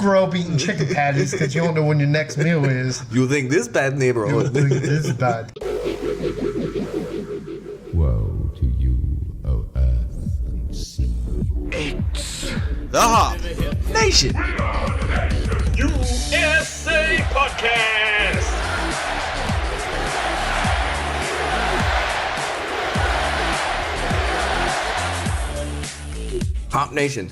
grow up eating chicken patties because you don't know when your next meal is. You think this bad neighborhood? You think this bad. Woe to you, O earth and sea. It's the Hop Nation USA Podcast. Hop Nation,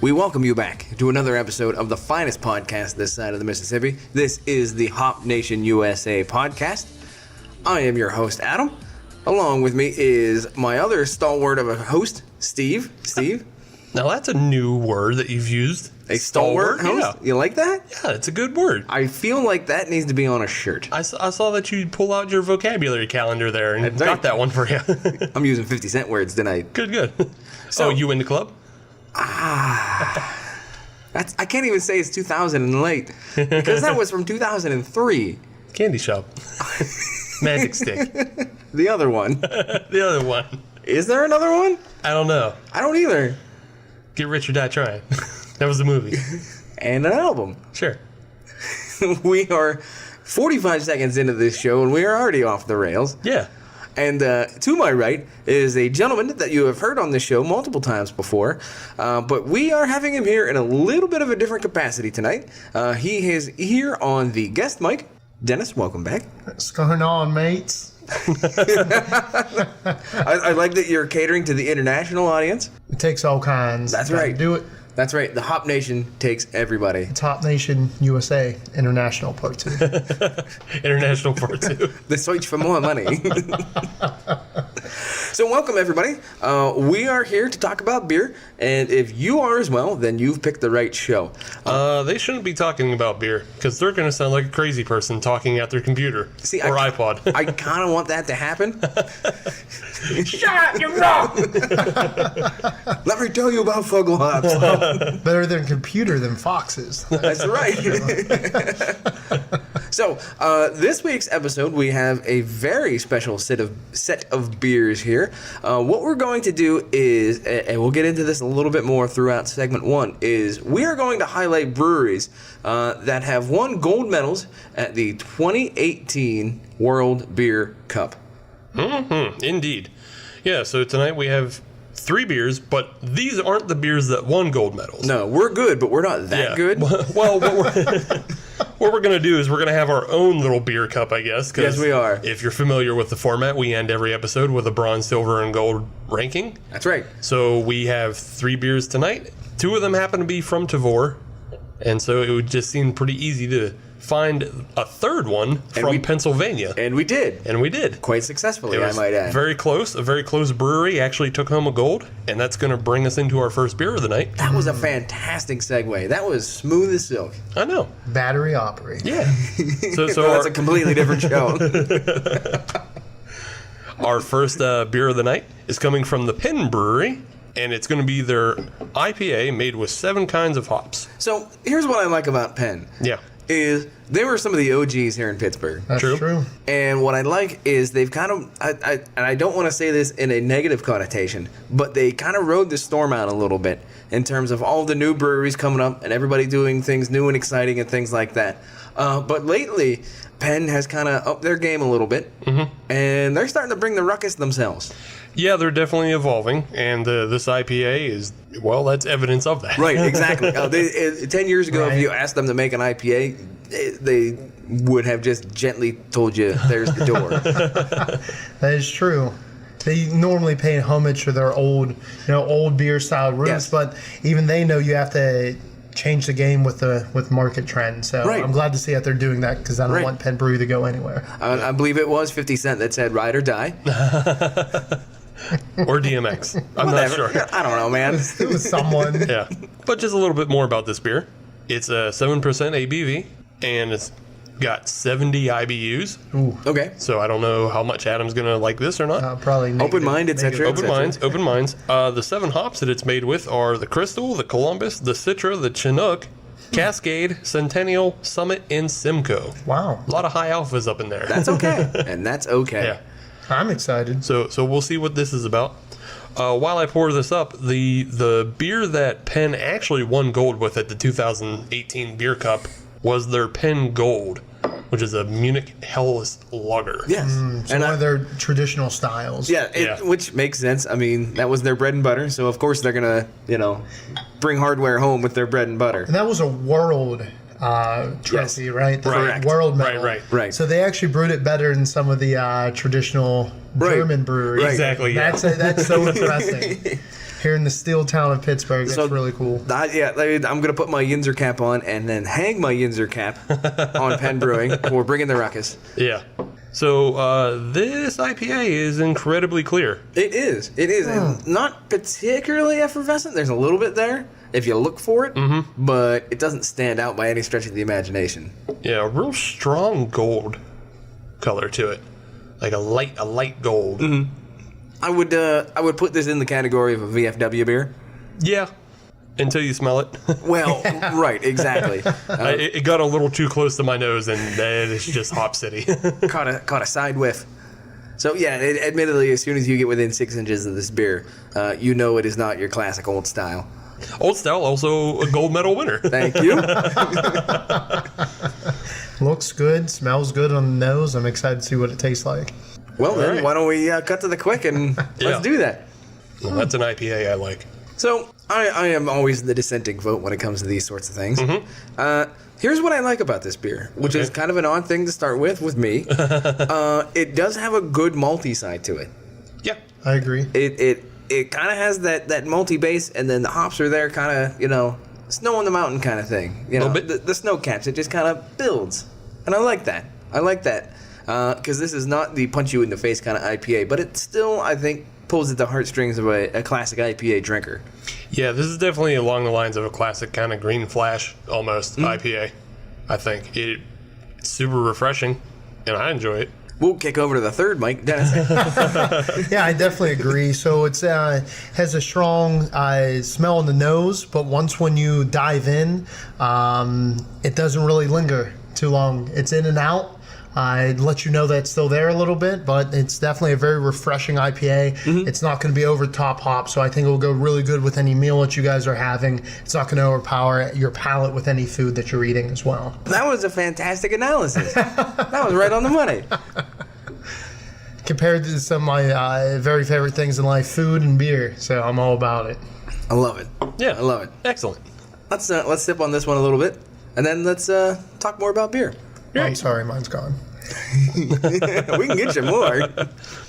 we welcome you back to another episode of the finest podcast this side of the Mississippi. This is the Hop Nation USA Podcast. I am your host, Adam. Along with me is my other stalwart of a host, Steve. Steve? Now that's a new word that you've used. A stalwart host? Yeah. You like that? Yeah, it's a good word. I feel like that needs to be on a shirt. I saw that you pull out your vocabulary calendar there and That's got right. that one for you. I'm using 50-cent words tonight. Good. So- So you in the club? I can't even say it's 2000 and late because that was from 2003. Candy shop. Magic stick. The other one. The other one. Is there another one? I don't know. I don't either. Get Rich or Die Trying. That was the movie. And an album. Sure. We are 45 seconds into this show and we are already off the rails. Yeah. And to my right is a gentleman that you have heard on this show multiple times before, but we are having him here in a little bit of a different capacity tonight. He is here on the guest mic. Dennis, welcome back. What's going on, mates? I like that you're catering to the international audience. It takes all kinds. That's Gotta right. Do it. That's right. The Hop Nation takes everybody. Top Nation USA International Part 2. International Part 2. The search for more money. So welcome, everybody. We are here to talk about beer, and if you are as well, then you've picked the right show. They shouldn't be talking about beer because they're going to sound like a crazy person talking at their computer or iPod. I kind of want that to happen. Shut up, you're wrong! Let me tell you about Fugglehops. Better than computer than foxes. That's right. So, this week's episode, we have a very special set of beers here. What we're going to do is, and we'll get into this a little bit more throughout segment one, is we are going to highlight breweries that have won gold medals at the 2018 World Beer Cup. Mm-hmm. Indeed. Yeah, so tonight we have 3 beers, but these aren't the beers that won gold medals. No, we're good, but we're not that good. Well, what we're going to do is we're going to have our own little beer cup, I guess. Yes, we are. If you're familiar with the format, we end every episode with a bronze, silver, and gold ranking. That's right. So we have 3 beers tonight. 2 of them happen to be from Tavour, and so it would just seem pretty easy to find a third one from Pennsylvania. And we did. Quite successfully, I might add. Very close. A very close brewery actually took home a gold, and that's going to bring us into our first beer of the night. That was a fantastic segue. That was smooth as silk. I know. Battery operated. Yeah. So That's a completely different show. Our first beer of the night is coming from the Penn Brewery, and it's going to be their IPA made with 7 kinds of hops. So here's what I like about Penn. Yeah. Is they were some of the OGs here in Pittsburgh. That's true. And what I like is they've kind of, and I don't want to say this in a negative connotation, but they kind of rode the storm out a little bit in terms of all the new breweries coming up and everybody doing things new and exciting and things like that. But lately, Penn has kind of upped their game a little bit, and they're starting to bring the ruckus themselves. Yeah, they're definitely evolving, and this IPA is, well, that's evidence of that. Right, exactly. 10 years ago, if you asked them to make an IPA, they would have just gently told you, there's the door. That is true. They normally pay homage to their old beer style roots, Yes. but even they know you have to change the game with market trends. So Right. I'm glad to see that they're doing that because I don't Right. want Penn Brew to go anywhere. I believe it was 50 Cent that said ride or die. Or DMX. I'm not sure. I don't know, man. It was someone. Yeah. But just a little bit more about this beer. It's a 7% ABV, and it's got 70 IBUs. Ooh, Okay. So I don't know how much Adam's going to like this or not. probably negative. Open-minded, etc. Open minds. The 7 hops that it's made with are the Crystal, the Columbus, the Citra, the Chinook, Cascade, Centennial, Summit, and Simcoe. Wow. A lot of high alphas up in there. That's okay. And that's okay. Yeah. I'm excited. So we'll see what this is about. while I pour this up, the beer that Penn actually won gold with at the 2018 Beer Cup was their Penn Gold, which is a Munich Helles Lager. Yes. So one of their traditional styles. Yeah, which makes sense. I mean, that was their bread and butter, so of course they're going to, bring hardware home with their bread and butter. And that was a world trophy, right? The Correct. World medal. Right. So they actually brewed it better than some of the traditional German breweries. Right. Exactly. Yeah. That's so interesting. Here in the steel town of Pittsburgh, that's really cool. I'm going to put my Yinzer cap on and then hang my Yinzer cap on Penn Brewing. We're bringing the ruckus. Yeah. So this IPA is incredibly clear. It is. And not particularly effervescent. There's a little bit there if you look for it, but it doesn't stand out by any stretch of the imagination. Yeah, a real strong gold color to it, like a light gold. I would put this in the category of a VFW beer. Yeah, until you smell it. Well, right, exactly. It got a little too close to my nose, and it's just Hop City. Caught a side whiff. So yeah, admittedly, as soon as you get within 6 inches of this beer, you know it is not your classic old style. Old Style, also a gold medal winner. Thank you. Looks good, smells good on the nose. I'm excited to see what it tastes like. Well, then, right. why don't we cut to the quick and let's do that. Well, that's an IPA I like. So, I am always the dissenting vote when it comes to these sorts of things. Here's what I like about this beer, which is kind of an odd thing to start with me. It does have a good malty side to it. Yeah. I agree. It kind of has that malty base, and then the hops are there, kind of, snow on the mountain kind of thing. The snow caps, it just kind of builds. And I like that. Because this is not the punch you in the face kind of IPA, but it still, I think, pulls at the heartstrings of a classic IPA drinker. Yeah, this is definitely along the lines of a classic kind of green flash, almost, IPA, I think. It's super refreshing, and I enjoy it. We'll kick over to the third, Mike. Dennis. Yeah, I definitely agree. So it's has a strong smell in the nose, but when you dive in, it doesn't really linger too long. It's in and out. I'd let you know that it's still there a little bit, but it's definitely a very refreshing IPA. It's not going to be over top hop, so I think it will go really good with any meal that you guys are having. It's not going to overpower your palate with any food that you're eating as well. That was a fantastic analysis. That was right on the money. Compared to some of my very favorite things in life, food and beer, so I'm all about it. I love it. Yeah. I love it. Excellent. Let's sip on this one a little bit, and then let's talk more about beer. Oh, I'm sorry, mine's gone. We can get you more.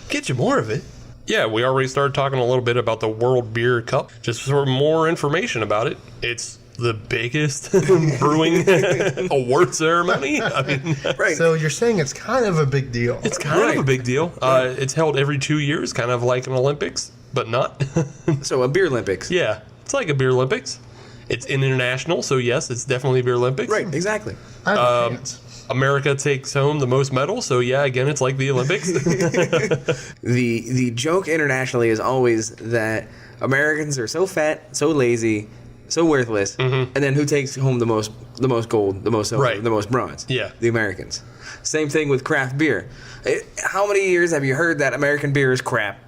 Get you more of it. Yeah, we already started talking a little bit about the World Beer Cup. Just for more information about it, it's the biggest brewing award ceremony. I mean, Right. So you're saying it's kind of a big deal. it's kind of a big deal. It's held every 2 years, kind of like an Olympics, but not. So a beer Olympics. Yeah, it's like a beer Olympics. It's international, so yes, it's definitely beer Olympics. Right. Exactly. I have a chance. America takes home the most medals, so yeah, again, it's like the Olympics. The joke internationally is always that Americans are so fat, so lazy, so worthless, and then who takes home the most gold, the most silver, Right. the most bronze? Yeah. The Americans. Same thing with craft beer. How many years have you heard that American beer is crap?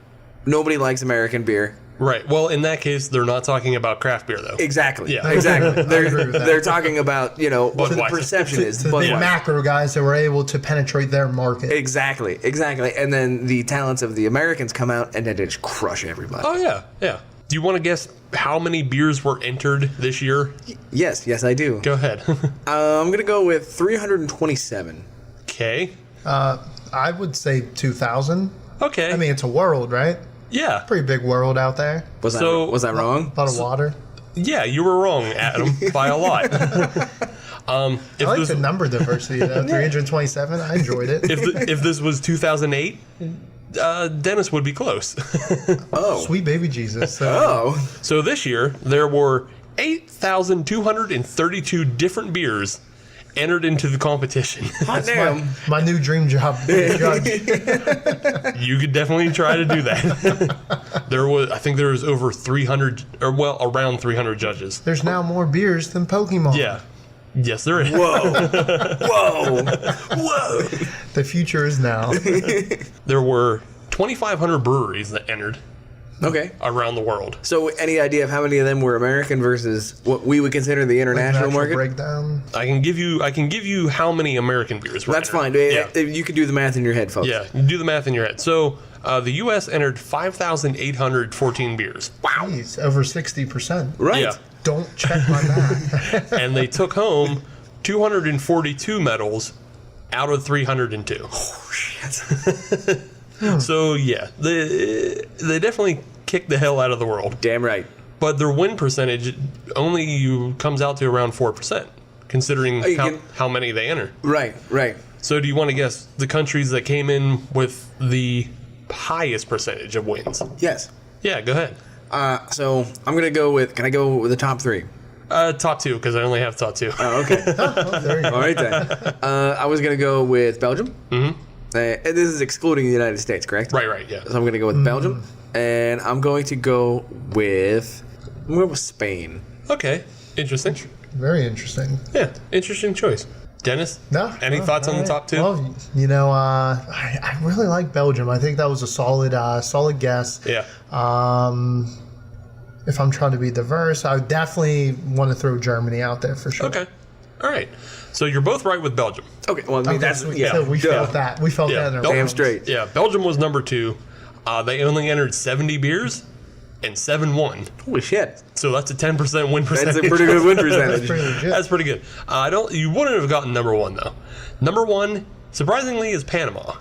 Nobody likes American beer. Right. Well, in that case, they're not talking about craft beer, though. Exactly. Yeah. Exactly. agree with that. They're talking about, what the Budweiser. perception is. To the Budweiser. macro guys that were able to penetrate their market. Exactly. And then the talents of the Americans come out and then just crush everybody. Oh, yeah. Yeah. Do you want to guess how many beers were entered this year? Yes, I do. Go ahead. I'm going to go with 327. Okay. I would say 2,000. Okay. I mean, it's a world, right? yeah. Pretty big world out there. Was I wrong? A lot of water. Yeah, you were wrong, Adam, by a lot. I like the number diversity, though. 327. I enjoyed it. if this was 2008, Dennis would be close. Oh. Sweet baby Jesus. So Oh. So this year, there were 8,232 different beers entered into the competition. Hot damn. my new dream job to be a judge. You could definitely try to do that. I think there was over 300, or well, around 300 judges. There's now more beers than Pokemon. Yeah. Yes, there is. Whoa. Whoa. Whoa. The future is now. There were 2,500 breweries that entered. Okay. around the world. So, any idea of how many of them were American versus what we would consider the international Actual market? breakdown. I can give you how many American beers were That's entered. fine. Yeah. You can do the math in your head, folks. Yeah, you do the math in your head. So the U.S. entered 5,814 beers. Wow. Jeez, over 60%. Right. Yeah. Don't check my math. And they took home 242 medals out of 302. Oh, shit. So yeah, they definitely kicked the hell out of the world. Damn right. But their win percentage only comes out to around 4%, considering you can- how many they enter. Right. So do you want to guess the countries that came in with the highest percentage of wins? Yes. Yeah, go ahead. So I'm gonna go with. Can I go with the top three? Top two, because I only have top two. Oh, okay. Oh, there you go. All right then. I was gonna go with Belgium. Mm-hmm. And this is excluding the United States, correct? Right, yeah. So I'm gonna go with Belgium, and I'm going to go with. I'm going to go with Spain. Okay, interesting. Very interesting. Yeah, interesting choice. Dennis? No. Any thoughts on the top two? Well, I really like Belgium. I think that was a solid guess. Yeah. If I'm trying to be diverse, I would definitely want to throw Germany out there for sure. Okay. All right. So you're both right with Belgium. Okay. Well, I mean Okay, that's so yeah. we duh. felt that. We felt Yeah, that in our Belgium- Damn bones. straight. Yeah, Belgium was number two. They only entered 70 beers and 7 won. Holy shit. So that's a 10% win percentage. That's a pretty good win That's percentage. pretty legit. That's pretty good. You wouldn't have gotten number one though. Number one, surprisingly, is Panama.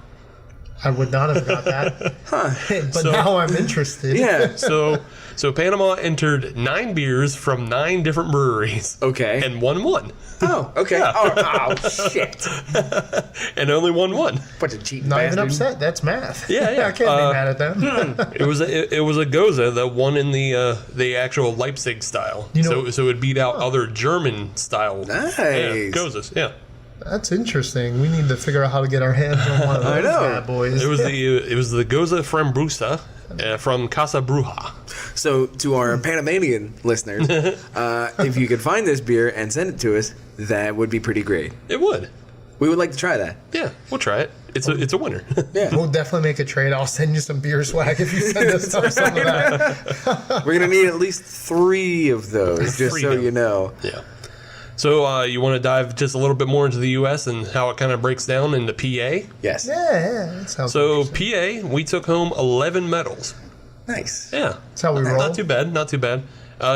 I would not have got that. But So- now I'm interested. Yeah. So Panama entered 9 beers from 9 different breweries. Okay. And won one. Oh. Okay. Yeah. Oh, shit. And only won one. Bunch of cheating Not even bastards. upset. That's math. Yeah, yeah. I can't be mad at them. It was a Goza that won in the actual Leipzig style. You know- so it beat out other German style. Nice. Yeah, Gozas. Yeah. That's interesting. We need to figure out how to get our hands on one of those I know. bad boys. It was the Goza Frembrusa from Casa Bruja. So, to our Panamanian listeners, if you could find this beer and send it to us, that would be pretty great. It would. We would like to try that. Yeah, we'll try it. It's a winner. Yeah. We'll definitely make a trade. I'll send you some beer swag if you send us some of that. We're going to need at least 3 of those, just so Freedom. you know. Yeah. So you want to dive just a little bit more into the U.S. and how it kind of breaks down into PA? Yes. Yeah, that sounds So interesting. PA, we took home 11 medals. Nice. Yeah. That's how we roll. Not too bad. Not too bad.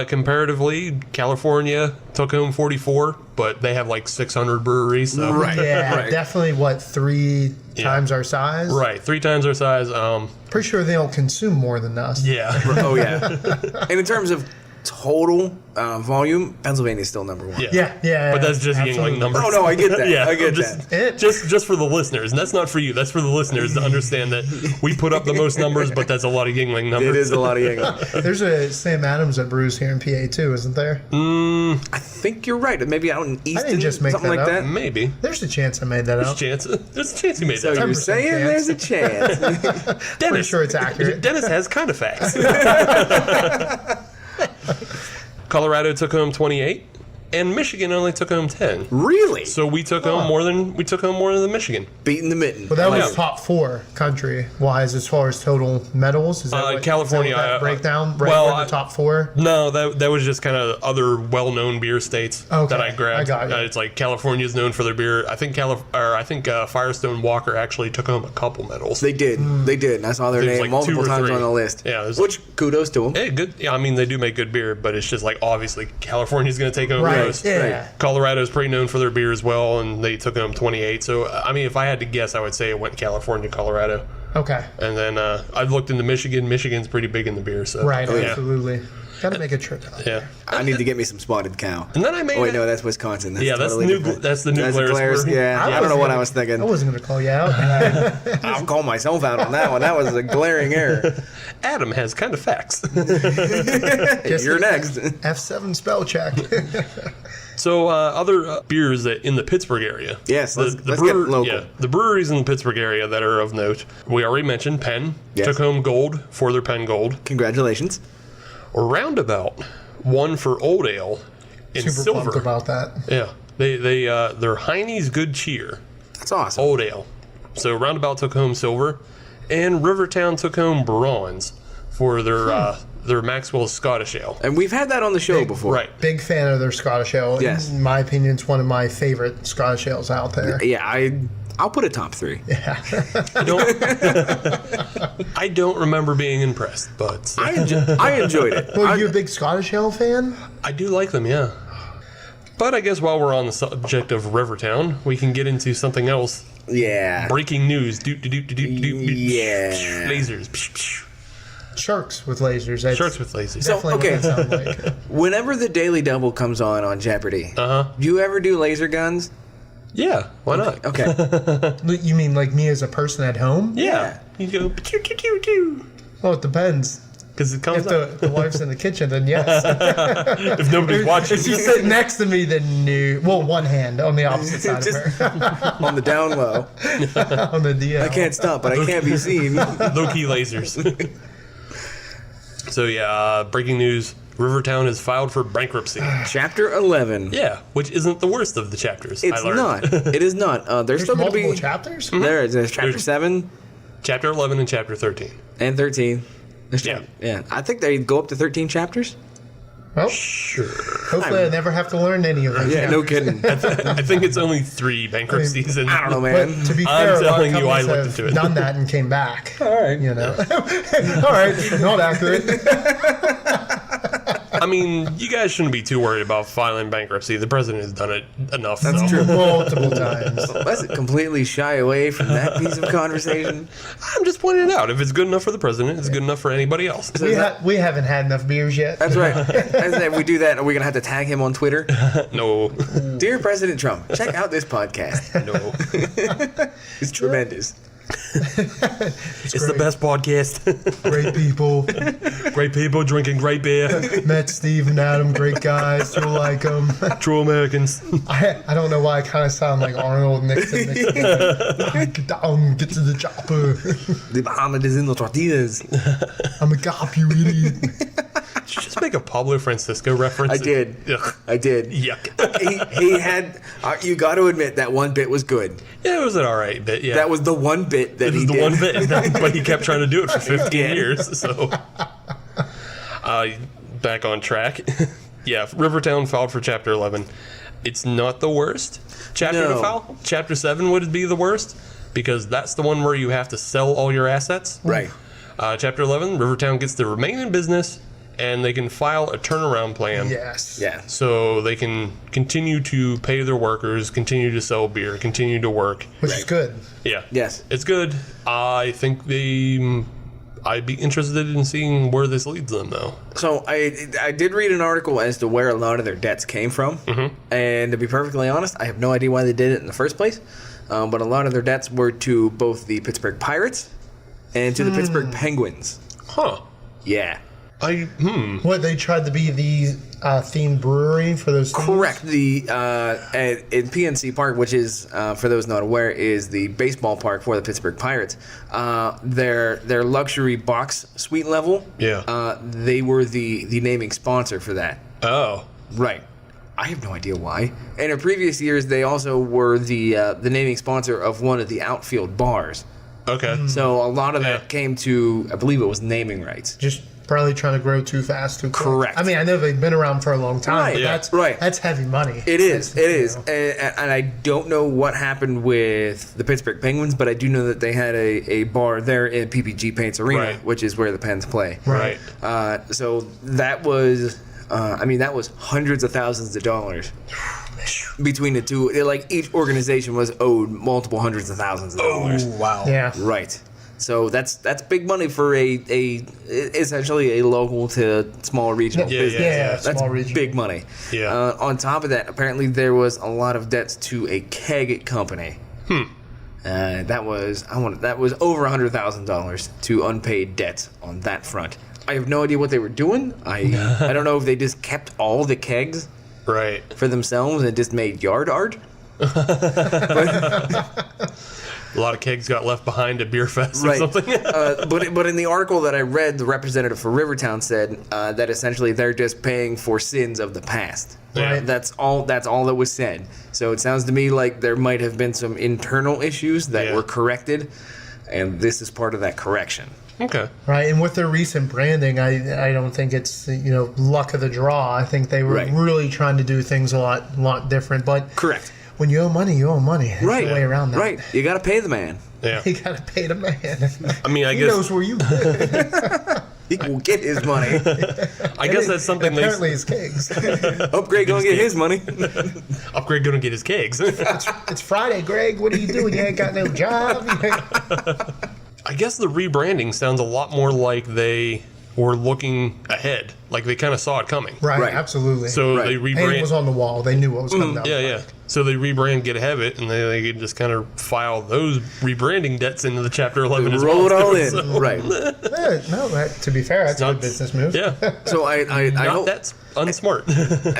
Comparatively, California took home 44, but they have like 600 breweries. So. Right. Yeah, Right. definitely, 3 times our size? Right. 3 times our size. Pretty sure they don't consume more than us. Yeah. Oh, yeah. And in terms of total volume, Pennsylvania's still number 1. Yeah. Yeah, But that's just absolutely. Yingling numbers. Oh, no, I get that. Yeah, I get just, that. Just for the listeners, and that's not for you. That's for the listeners to understand that we put up the most numbers, but that's a lot of Yingling numbers. It is a lot of Yingling. There's a Sam Adams that brews here in PA too, isn't there? I think you're right. Maybe out in Easton, just make something that like up. that. Maybe. There's a chance I made that up. There's a chance you made So that. you're 10% saying chance. there's a chance. Dennis, Pretty sure it's accurate. Dennis has kind of facts. Colorado took home 28, and Michigan only took home 10. Really? So we took home more than Michigan. Beating the mitten. Well, that was Yeah. top 4 country wise as far as total medals. Is that what, California, is that what that breakdown? Right well, in the top 4. No, that was just kind of other well-known beer states Okay, that I grabbed. I got you. It's like California's known for their beer. I think Firestone Walker actually took home a couple medals. They did. They did. And I saw their There's name like 2 multiple or times 3. on the list. Yeah, there's Which, kudos to them. Hey, good. Yeah, I mean they do make good beer, but it's just like obviously California's going to take over Right. those. Yeah. Colorado's pretty known for their beer as well, and they took home 28. So I mean, if I had to guess, I would say it went California, Colorado, Okay. and then I've looked into Michigan. Michigan's pretty big in the beer, so Right. yeah. Absolutely. Got to make a trip out. Yeah. I need to get me some spotted cow. And then I made Oh, wait, it- no, that's Wisconsin. That's Yeah, that's totally new- different. that's the new Glarus Glarus, brewery. yeah. I don't know what I was thinking. I wasn't going to call you out. I'll call myself out on that one. That was a glaring error. Adam has kind of facts. Just You're a next. F7 spell check. So other beers that in the Pittsburgh area. Yes, let's get local. Yeah, the breweries in the Pittsburgh area that are of note. We already mentioned Penn Yes. took home gold for their Penn Gold. Congratulations. Roundabout won for Old Ale in Super silver. pumped about that. Yeah, they're Heine's Good Cheer That's awesome. Old Ale. So Roundabout took home silver, and Rivertowne took home bronze for their Maxwell Scottish Ale. And we've had that on the show before. Right. Big fan of their Scottish Ale. Yes. In my opinion, it's one of my favorite Scottish ales out there. Yeah, I'll put a top 3. I don't remember being impressed, but I enjoyed it. Well, are you a big Scottish Ale fan? I do like them, yeah. But I guess while we're on the subject of Rivertowne, we can get into something else. Yeah. Breaking news. Yeah. Lasers. Sharks with lasers. That's Sharks with lasers. So, definitely okay. what it sounds like. Whenever the Daily Double comes on Jeopardy, do you ever do laser guns? Yeah, why not? Okay. You mean like me as a person at home? Yeah. You go, Well, it depends. because it comes If up. the wife's in the kitchen, then yes. If nobody's watching. If she's sitting next to me, then no. Well, one hand on the opposite side Just of her. on the down low. On the DL. I can't stop, but I can't be seen. Low-key lasers. So, yeah, breaking news. Rivertowne has filed for bankruptcy. Chapter 11. Yeah, which isn't the worst of the chapters. It's I learned. not. It is not. There's There's still going to multiple be. chapters? There's chapter There's- 7 Chapter 11 and chapter 13. and 13. Yeah. Yeah. I think they go up to 13 chapters. Well, Sure. hopefully I never have to learn any of them. Yeah, no kidding. I think it's only 3 bankruptcies. And I don't know, But man. to be I'm fair, a lot of telling you, I companies looked have into it. done that and came back. All right. You know. All right, not accurate. I mean, you guys shouldn't be too worried about filing bankruptcy. The president has done it enough. That's so. true. Multiple times. Let's completely shy away from that piece of conversation. I'm just pointing it out. If it's good enough for the president, it's good enough for anybody else. We haven't had enough beers yet. That's right. And if we do that, are we going to have to tag him on Twitter? No. Dear President Trump, check out this podcast. No. It's tremendous. It's the best podcast. Great people. Great people drinking great beer. Met Steve and Adam, great guys. Still like them. True Americans. I don't know why I kind of sound like Arnold Nixon. Get down, get to the chopper. The Bahamas is in the tortillas. I'm a cop, you idiot. Did you just make a Pablo Francisco reference? I did. Ugh. I did. Yuck. He had. You got to admit that one bit was good. Yeah, it was an alright bit, yeah. That was the one bit that It was he the did. one bit, but he kept trying to do it for 15 Yeah. years, so... Back on track. Yeah, Rivertowne filed for Chapter 11. It's not the worst chapter to No. file. Chapter 7 would be the worst, because that's the one where you have to sell all your assets. Right. Chapter 11, Rivertowne gets to remain in business, and they can file a turnaround plan. Yes. Yeah. So they can continue to pay their workers, continue to sell beer, continue to work. Which is good. Yeah. Yes. It's good. I think I'd be interested in seeing where this leads them, though. So I did read an article as to where a lot of their debts came from, and to be perfectly honest, I have no idea why they did it in the first place. But a lot of their debts were to both the Pittsburgh Pirates and to the Pittsburgh Penguins. Huh. Yeah. What, they tried to be the themed brewery for those teams? Correct. The in PNC Park, which is for those not aware, is the baseball park for the Pittsburgh Pirates. Their luxury box suite level. Yeah. They were the naming sponsor for that. Oh. Right. I have no idea why. And in previous years, they also were the naming sponsor of one of the outfield bars. Okay. So a lot of that Yeah. came to, I believe it was naming rights. Just probably trying to grow too fast, too quick. Correct. I mean, I know they've been around for a long time. Right. But Yeah. that's Right. That's heavy money. It is. It You is. know. And I don't know what happened with the Pittsburgh Penguins, but I do know that they had a bar there in PPG Paints Arena, Right. which is where the Pens play. Right. So that was, that was hundreds of thousands of dollars between the two. Like each organization was owed multiple hundreds of thousands of dollars. wow. Yeah. Right. So that's big money for a essentially a local to small regional Yeah, business. yeah, That's small regional. big money. Yeah. On top of that, apparently there was a lot of debts to a keg company. That was over $100,000 to unpaid debts on that front. I have no idea what they were doing. I don't know if they just kept all the kegs Right. for themselves and just made yard art. A lot of kegs got left behind at Beer Fest or Right. something. But in the article that I read, the representative for Rivertowne said that essentially they're just paying for sins of the past. Yeah. That's all that was said. So it sounds to me like there might have been some internal issues that Yeah. were corrected, and this is part of that correction. Okay. Right, and with their recent branding, I don't think it's luck of the draw. I think they were really trying to do things a lot different. But Correct. when you owe money, you owe money. There's Right. no way around that. Right. You got to pay the man. Yeah. You gotta pay the man. I mean, I he guess knows where you live. He will get his money. I guess that's something Apparently, his kegs. Upgrade going to get his money. Upgrade going to get his kegs. It's Friday, Greg. What are you doing? You ain't got no job. I guess the rebranding sounds a lot more like they were looking ahead, like they kind of saw it coming. Right, absolutely. So Right. they And it rebrand. was on the wall. They knew what was coming down. Yeah, the yeah. pike. So they rebrand, get ahead of it, and they can just kind of file those rebranding debts into the Chapter 11 as well. Roll it all too, in. so- Right. Yeah, no, to be fair, that's a not- good business move. Yeah. So I Not hope, that's unsmart.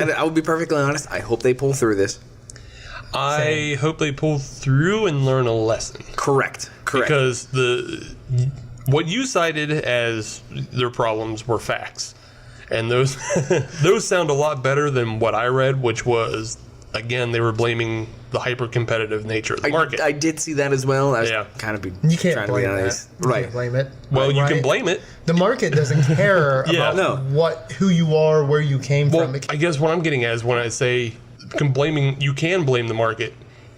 and I will be perfectly honest, I hope they pull through this. I hope they pull through and learn a lesson. Correct. Because what you cited as their problems were facts, and those those sound a lot better than what I read, which was, again, they were blaming the hyper competitive nature of the market. I did see that as well. I was Yeah. kind of You can't trying blame to be that. nice. You Right. can't blame it. well, you Right? can blame it. The market doesn't care Yeah. about No. who you are, where you came Well, from. I guess what I'm getting at is when I say you can blame the market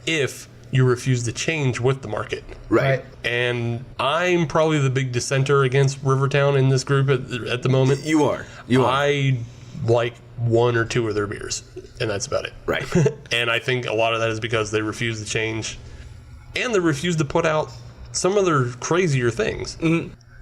if you refuse to change with the market. Right. And I'm probably the big dissenter against Rivertowne in this group at the moment. You are. You are. I like one or two of their beers, and that's about it. Right. And I think a lot of that is because they refuse to change, and they refuse to put out some of their crazier things.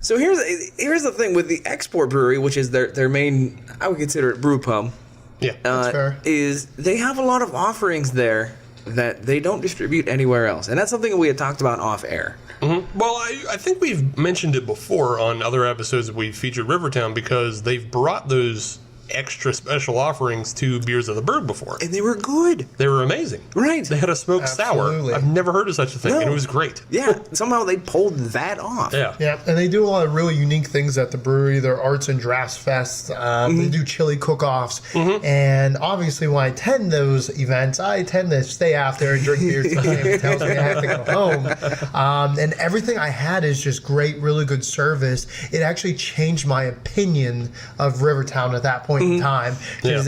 So here's the thing with the export brewery, which is their main, I would consider it brew pub, Yeah. fair. is they have a lot of offerings there that they don't distribute anywhere else. And that's something we had talked about off air. Well, I think we've mentioned it before on other episodes that we featured Rivertowne because they've brought those extra special offerings to Beers of the Bird before. And they were good. They were amazing. Right. They had a smoked Absolutely. sour. I've never heard of such a thing, No. and it was great. Yeah. Somehow they pulled that off. Yeah. Yeah, and they do a lot of really unique things at the brewery. Their Arts and Drafts Fest. They do chili cook-offs. And obviously, when I attend those events, I tend to stay after and drink beers. It tells me I have to go home. And everything I had is just great, really good service. It actually changed my opinion of Rivertowne at that point in time. Because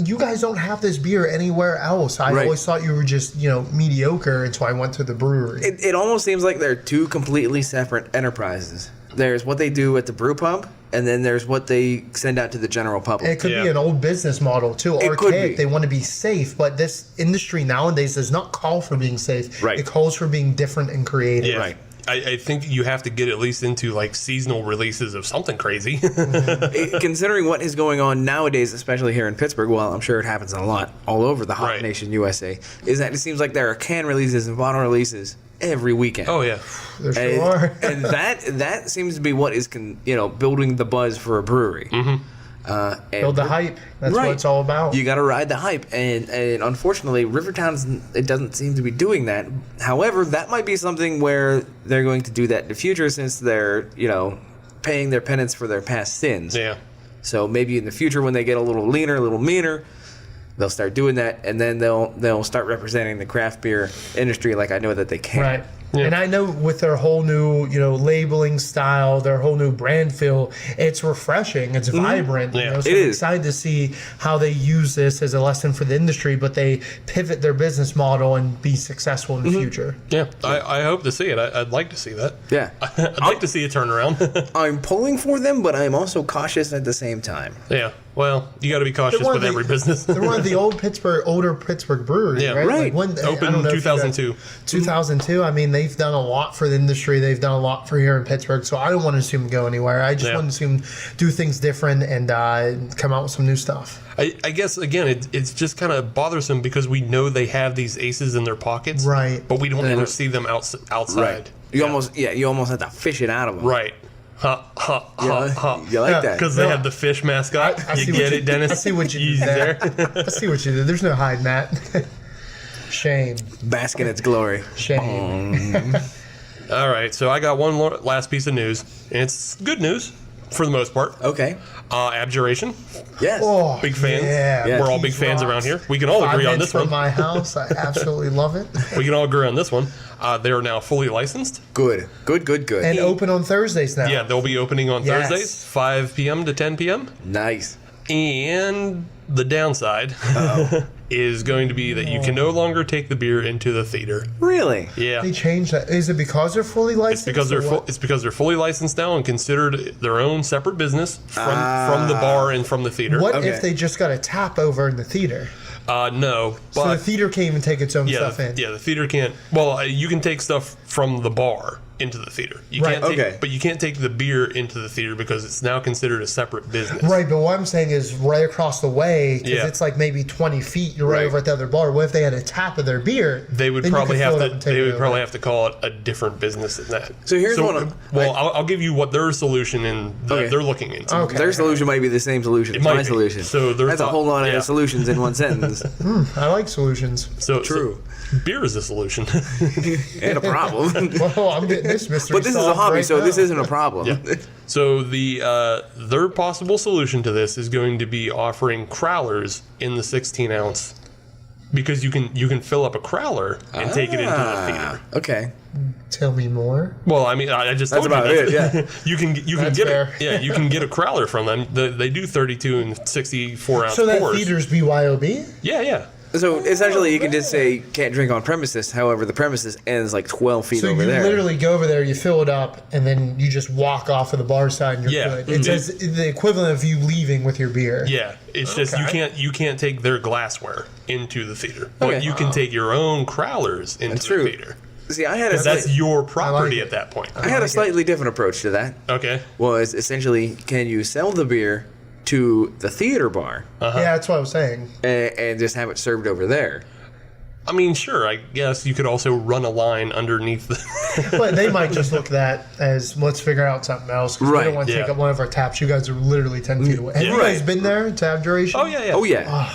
you guys don't have this beer anywhere else. I Right. always thought you were just, mediocre, and so I went to the brewery. It almost seems like they're two completely separate enterprises. There's what they do at the brew pub, and then there's what they send out to the general public. It could Yeah. be an old business model too, It could archaic. be. They want to be safe, but this industry nowadays does not call for being safe. Right. It calls for being different and creative. Yeah. Right. I think you have to get at least into like seasonal releases of something crazy. Considering what is going on nowadays, especially here in Pittsburgh, well, I'm sure it happens a lot all over the hot Right. nation USA, is that it seems like there are can releases and bottle releases every weekend. Oh, yeah. There sure and, are. and that seems to be what is building the buzz for a brewery. And Build the hype. That's Right. what it's all about. You got to ride the hype, and unfortunately, Rivertowne it doesn't seem to be doing that. However, that might be something where they're going to do that in the future, since they're paying their penance for their past sins. Yeah. So maybe in the future, when they get a little leaner, a little meaner, they'll start doing that, and then they'll start representing the craft beer industry like I know that they can. Right. And I know with their whole new, labeling style, their whole new brand feel, it's refreshing. It's vibrant. Yeah. So It I'm is. excited to see how they use this as a lesson for the industry, but they pivot their business model and be successful in the future. Yeah. I hope to see it. I'd like to see that. Yeah. I'd like to see a turnaround. I'm pulling for them, but I'm also cautious at the same time. Yeah. Well, you got to be cautious They're one with of the- every business. They're one of the older Pittsburgh breweries, Yeah. right? Right. When, I Opened don't know in if you guys- 2002. 2002. I mean, they've done a lot for the industry. They've done a lot for here in Pittsburgh. So I don't want to see them go anywhere. I just Yeah. want to see them do things different and come out with some new stuff. I guess, again, it's just kind of bothersome because we know they have these aces in their pockets. Right. But we don't Yeah. ever see them outside. You almost have to fish it out of them. Right. Ha, ha, ha, ha. You like Yeah. that? Because they No, have the fish mascot. I see You what get you- it, Dennis? I see what you did Easy there. I see what you did. There's no hiding that. Shame. Bask in its glory. Shame. All right, so I got one last piece of news, and it's good news. for the most part. Okay. Abjuration, Yes. Oh, big fans. Yeah, We're all big Pete's fans rocks. around here. We can all 5 agree on minutes this one. from my house. I absolutely love it. We can all agree on this one. They are now fully licensed. Good. And open on Thursdays now. Yeah, they'll be opening on Yes. Thursdays, 5 p.m. to 10 p.m. Nice. And the downside is going to be that you can no longer take the beer into the theater. Really? Yeah. They changed that. Is it because they're fully licensed? It's because they're or what? it's because they're fully licensed now and considered their own separate business from the bar and from the theater. What Okay. if they just got a tap over in the theater? No, So the but theater can't even take its own yeah, stuff in. the theater can't. Well, you can take stuff from the bar into the theater. You Right, can't take, okay. but you can't take the beer into the theater because it's now considered a separate business. Right, but what I'm saying is right across the way, because Yeah. it's like maybe 20 feet, you're right Right. over at the other bar. What if they had a tap of their beer? They would Then you probably could have fill it to. up and take They it would over. probably have to call it a different business than that. So here's one of- Well, I'll give you what their solution Okay. they're looking into. Okay. Their solution might be the same solution as might my be. solution. So their that's a thought- whole lot yeah. of solutions in one sentence. I like solutions. So True. beer is a solution. And a problem. Well, I'm getting this mystery But this is a solved hobby, right so now. this isn't a problem. So their possible solution to this is going to be offering crowlers in the 16 ounce, because you can fill up a crowler and take it into the theater. Okay. Tell me more. Well, I mean, I just That's told you about that. it, yeah. you can That's get fair. it. Yeah, you can get a crowler from them. They do 32 and 64 ounce So that pours. theater's BYOB? Yeah. So essentially, you can just say can't drink on premises. However, the premises ends like 12 feet So over you there. literally go over there, you fill it up, and then you just walk off of the bar side and you're Yeah. good. It's Mhm. as the equivalent of you leaving with your beer. Yeah, it's just Okay. you can't take their glassware into the theater, but Okay. you can take your own crowlers into That's the true. theater. See, I had a That's your property it. at that point. I had a slightly different approach to that. Okay. Was essentially, can you sell the beer to the theater bar Yeah, that's what I was saying. and just have it served over there? I mean, sure. I guess you could also run a line underneath the. But they might just look at that as let's figure out something else. 'Cause we Right, don't want to take yeah. up one of our taps. You guys are literally 10 feet away. Have you Right. guys been there to Abjuration? Oh yeah.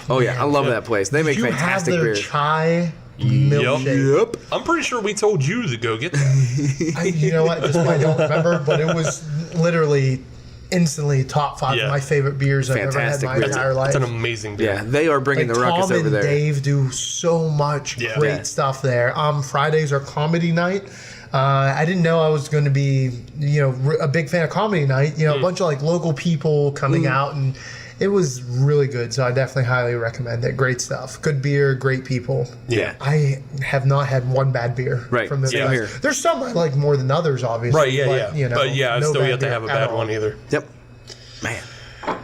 Oh yeah, I love that place. They make Did you have fantastic their beers. chai milkshake? Yep. I'm pretty sure we told you to go get that. You know what? This one I don't remember, but it was literally instantly top 5 Yeah. of my favorite beers I've ever had Fantastic in my beer. entire life. That's an amazing beer. Yeah, they are bringing Like the ruckus Tom over and there. Dave do so much Yeah. great Yeah. stuff there. Fridays are comedy night. I didn't know I was going to be, a big fan of comedy night. A bunch of like local people coming out, and it was really good. So I definitely highly recommend it. Great stuff. Good beer, great people. Yeah. I have not had one bad beer Right, from this same place. here. There's some I like more than others, obviously. Right. Yeah. but, Yeah. But yeah, I no still bad yet to beer have a at bad all. one either. Yep. Man,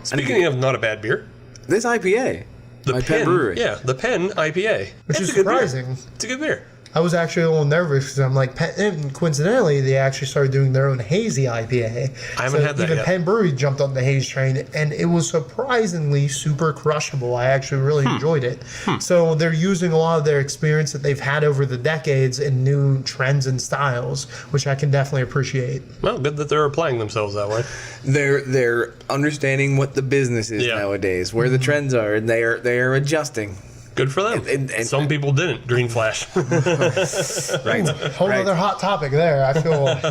Speaking of not a bad beer, this IPA, the by Penn Brewery. Yeah, the Penn IPA. Which It's is a good beer. surprising. It's a good beer. I was actually a little nervous because I'm like, and coincidentally, they actually started doing their own hazy IPA. I haven't had that even yet. Penn Brewery jumped on the haze train, and it was surprisingly super crushable. I actually really enjoyed it. So they're using a lot of their experience that they've had over the decades in new trends and styles, which I can definitely appreciate. Well, good that they're applying themselves that way. They're understanding what the business is Yeah. nowadays, where the trends are, and they are adjusting. Good for them. And- Some people didn't. Green Flash. Right. Whole other hot topic there. I feel. and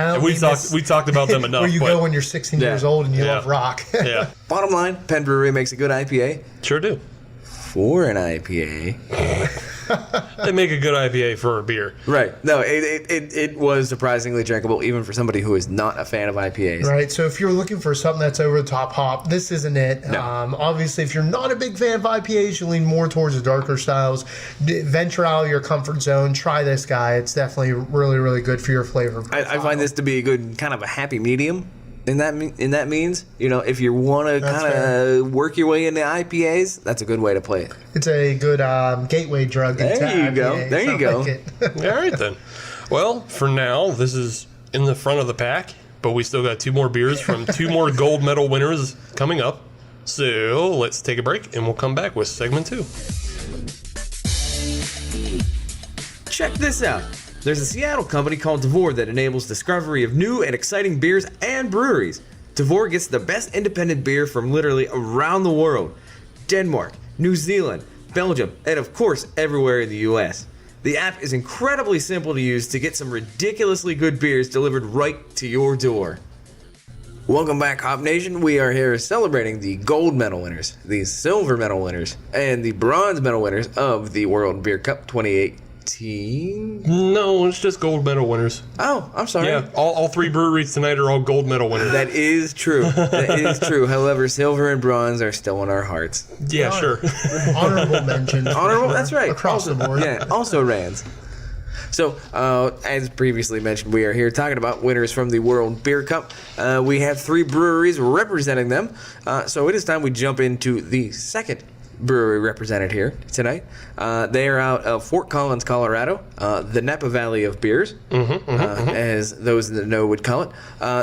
I don't we mean talked. this We talked about them enough. where you but go when you're 16 years old and you Yeah. love rock. yeah, Bottom line, Penn Brewery makes a good IPA. sure do. For an IPA. They make a good IPA for a beer. Right. No, it was surprisingly drinkable, even for somebody who is not a fan of IPAs. Right, so if you're looking for something that's over the top hop, this isn't it. No. Obviously, if you're not a big fan of IPAs, you lean more towards the darker styles. Venture out of your comfort zone. Try this guy. It's definitely really, really good for your flavor I profile. find this to be a good kind of a happy medium. In that means, if you want to That's kind of work your way into IPAs, that's a good way to play it. It's a good gateway drug. There into you go. IPAs. There you I go. like it. All right then. Well, for now, this is in the front of the pack, but we still got 2 more beers from 2 more gold medal winners coming up. So let's take a break, and we'll come back with segment 2. Check this out. There's a Seattle company called Devore that enables discovery of new and exciting beers and breweries. Devore gets the best independent beer from literally around the world. Denmark, New Zealand, Belgium, and of course everywhere in the US. The app is incredibly simple to use to get some ridiculously good beers delivered right to your door. Welcome back, Hop Nation. We are here celebrating the gold medal winners, the silver medal winners, and the bronze medal winners of the World Beer Cup 2018. No, it's just gold medal winners. Oh, I'm sorry. Yeah, all 3 breweries tonight are all gold medal winners. That is true. That is true. However, silver and bronze are still in our hearts. Yeah, sure. Honorable mentions. Honorable, that's right. Across the board. Yeah, also Rands. So, as previously mentioned, we are here talking about winners from the World Beer Cup. We have 3 breweries representing them. So it is time we jump into the second brewery represented here tonight. They are out of Fort Collins, Colorado, the Napa Valley of beers, as those that know would call it.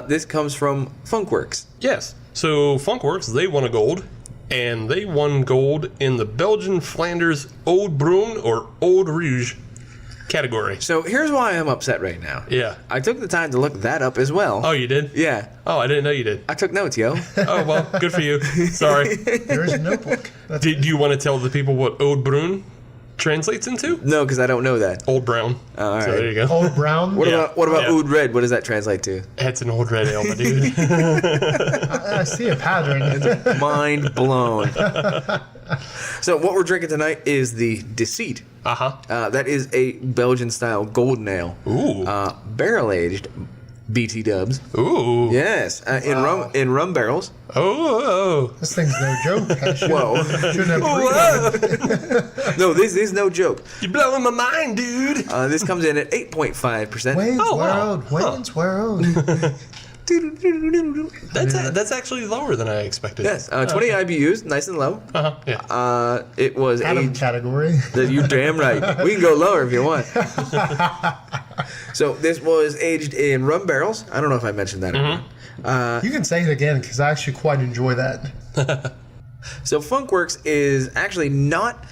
This comes from Funkworks. Yes. So Funkworks, they won a gold, and they won gold in the Belgian Flanders Oude Bruin or Oude Rouge category. So here's why I'm upset right now. Yeah. I took the time to look that up as well. Oh, you did? Yeah. Oh, I didn't know you did. I took notes, yo. Oh, well, good for you. Sorry. There is a notebook. Do you want to tell the people what Oude Bruin translates into? No, because I don't know that. Old Brown. all So right. there you go. Old Brown. What Yeah. about Yeah. Oude Red? What does that translate to? It's an old red ale, my dude. I see a pattern. Mind blown. So what we're drinking tonight is the Deceit. Uh-huh. That is a Belgian-style golden ale. Ooh. Barrel-aged BT dubs. Ooh. Yes, in rum barrels. Oh. This thing's no joke. I Whoa. shouldn't have breathed. No, this is no joke. You're blowing my mind, dude. This comes in at 8.5%. Wayne's Oh, wow. World. Wayne's World. That's actually lower than I expected. Yes, 20 IBUs, nice and low. Uh-huh. Yeah. It was Adam aged. category. You damn right. We can go lower if you want. So this was aged in rum barrels. I don't know if I mentioned that. You can say it again because I actually quite enjoy that. So Funkworks is actually not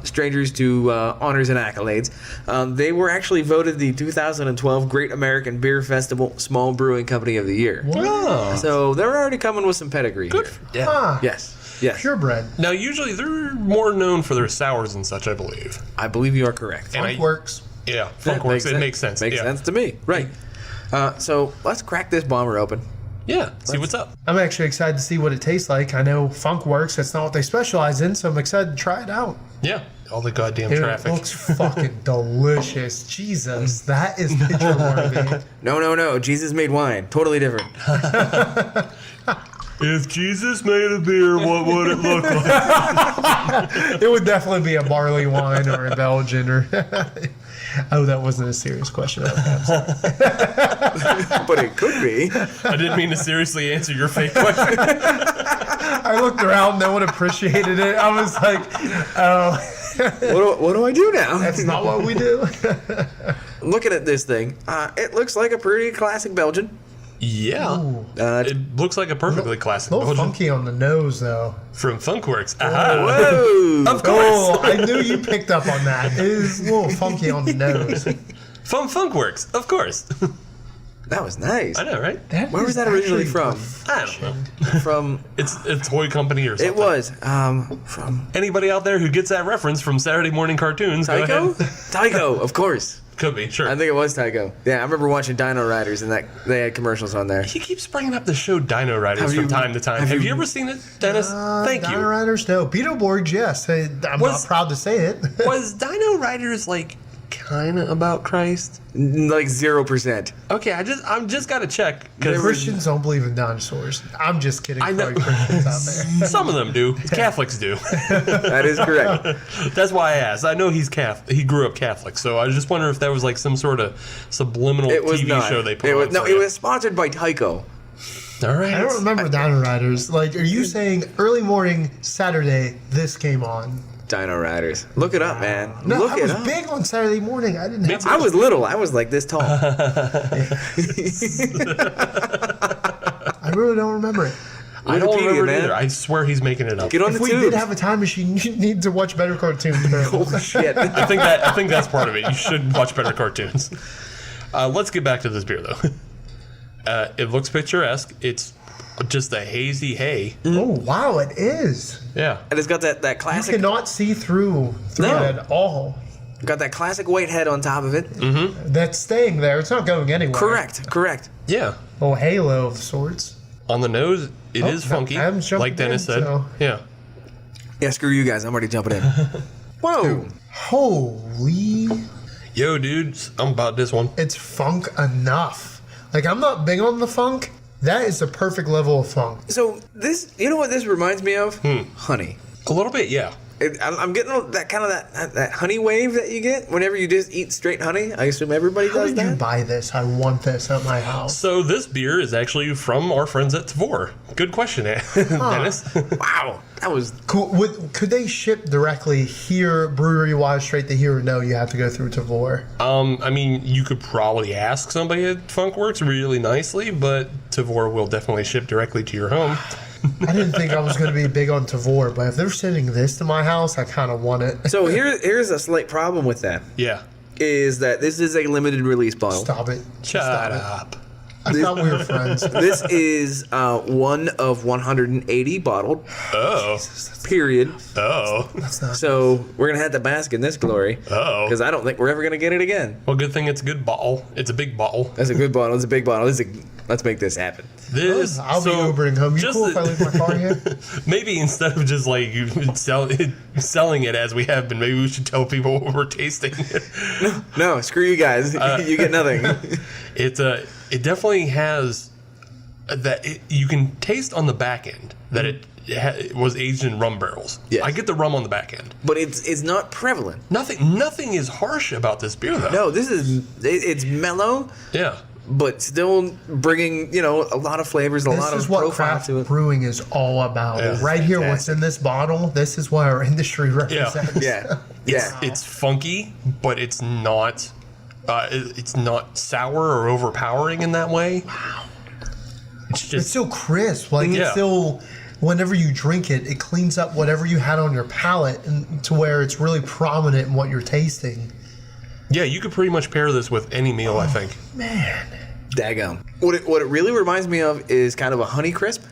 strangers to honors and accolades. They were actually voted the 2012 Great American Beer Festival Small Brewing Company of the Year. Oh. So they're already coming with some pedigree Good. here. Yeah. Ah, Yes. Yes. purebred. Now, usually they're more known for their sours and such, I believe. I believe you are correct. And Funk works. Yeah, That Funkworks. It makes sense. Makes yeah. sense to me. Right. So let's crack this bomber open. Yeah. See what's up. I'm actually excited to see what it tastes like. I know Funk works. That's not what they specialize in, so I'm excited to try it out. Yeah. All the goddamn Dude, traffic. it looks fucking delicious. Jesus, that is picture worthy. No. Jesus made wine. Totally different. If Jesus made a beer, what would it look like? It would definitely be a barley wine or a Belgian or. Oh, that wasn't a serious question. Okay, I'm sorry. But it could be. I didn't mean to seriously answer your fake question. I looked around, no one appreciated it. I was like, oh, What do I do now? that's not what we do. Looking at this thing, it looks like a pretty classic Belgian. Yeah. Ooh. It looks like a perfectly classic A little Belgian funky on the nose, though. from Funkworks. Aha. Whoa! Of course. Oh, I knew you picked up on that. It is a little funky on the nose. From Funkworks, of course. That was nice. I know, right? Where was is that originally actually from? I don't know. From It's a toy company or something. it was from Anybody out there who gets that reference from Saturday morning cartoons, go Tycho. ahead. Tycho, of course. Could be, sure. I think it was Tycho. Yeah, I remember watching Dino Riders and that they had commercials on there. He keeps bringing up the show Dino Riders Have from you- time to time. have Have you- you ever seen it, Dennis? Thank Dino you. Riders, no. Beetleborgs, yes. I'm not proud to say it. Was Dino Riders like kind of about Christ? Like 0%. Okay, I'm just gotta check because Christians don't believe in dinosaurs. I'm just kidding. I know. For you Christians out there. some of them do. Catholics do. That is correct. That's why I asked. I know he's Catholic. He grew up Catholic, so I was just wondering if that was like some sort of subliminal It was TV not. show they put It was, on. no, for it you. was sponsored by Tycho. All right. I don't remember Dino Riders. Like, are you saying early morning Saturday this came on? Dino Riders. Look it up, man. No, Look I it was up. big on Saturday morning. I didn't have. I was little. I was like this tall. I really don't remember it. I don't Wikipedia, remember it man. either. I swear he's making it up. Get on If the we tubes. did have a time machine, you need to watch better cartoons. Oh, shit. I think that's part of it. You should watch better cartoons. Let's get back to this beer though. It looks picturesque. It's just a hazy hay. Oh wow, it is. Yeah. And it's got that You classic. cannot see through No. it at all. Got that classic white head on top of it. That's staying there. It's not going anywhere. Correct. Yeah. Oh, halo of sorts. On the nose, it is funky, I'm jumping like Dennis in, said. so- Yeah. Yeah, screw you guys. I'm already jumping in. Whoa. Holy, Yo, dudes, I'm about this one. it's funk enough. Like, I'm not big on the funk. That is the perfect level of funk. So this, you know what this reminds me of? Honey. A little bit, yeah. I'm getting that kind of that honey wave that you get whenever you just eat straight honey. I assume everybody How does did you that. buy this? I want this at my house. So this beer is actually from our friends at Tavor. Good question, Dennis. Wow, that was Cool. Could they ship directly here, brewery-wise, straight to here? Or no, you have to go through Tavor. I mean, you could probably ask somebody at Funkworks really nicely, but Tavor will definitely ship directly to your home. I didn't think I was going to be big on Tavor, but if they're sending this to my house, I kind of want it. so. Here's a slight problem with that. Yeah. Is that this is a limited release bottle. Stop it. Shut Stop it. up. I thought we were friends. This is one of 180 bottled. Oh. Period. Oh. That's not. So we're gonna have to bask in this glory. Uh-oh. Because I don't think we're ever gonna get it again. Well, good thing it's a good bottle. It's a big bottle. That's a good bottle. It's a big bottle. Let's make this happen. This. I'll be so Ubering home. You just cool if I leave my car here? Maybe instead of just like selling it as we have been, maybe we should tell people what we're tasting. No, screw you guys. You get nothing. It definitely has that. You can taste on the back end that it was aged in rum barrels. Yes. I get the rum on the back end. But it's not prevalent. Nothing is harsh about this beer though. No, it's mellow, Yeah. but still bringing a lot of flavors, a lot This is of what profile craft to it. brewing is all about. Yeah. Right here, what's Fantastic. in this bottle, this is what our industry represents. Yeah, yeah. It's funky, but it's not. It's not sour or overpowering in that way. Wow. It's It's just still crisp. Like, Yeah. it's still, whenever you drink it, it cleans up whatever you had on your palate and to where it's really prominent in what you're tasting. yeah. You could pretty much pair this with any meal. I think. Man. Daggum. What it really reminds me of is kind of a honey crisp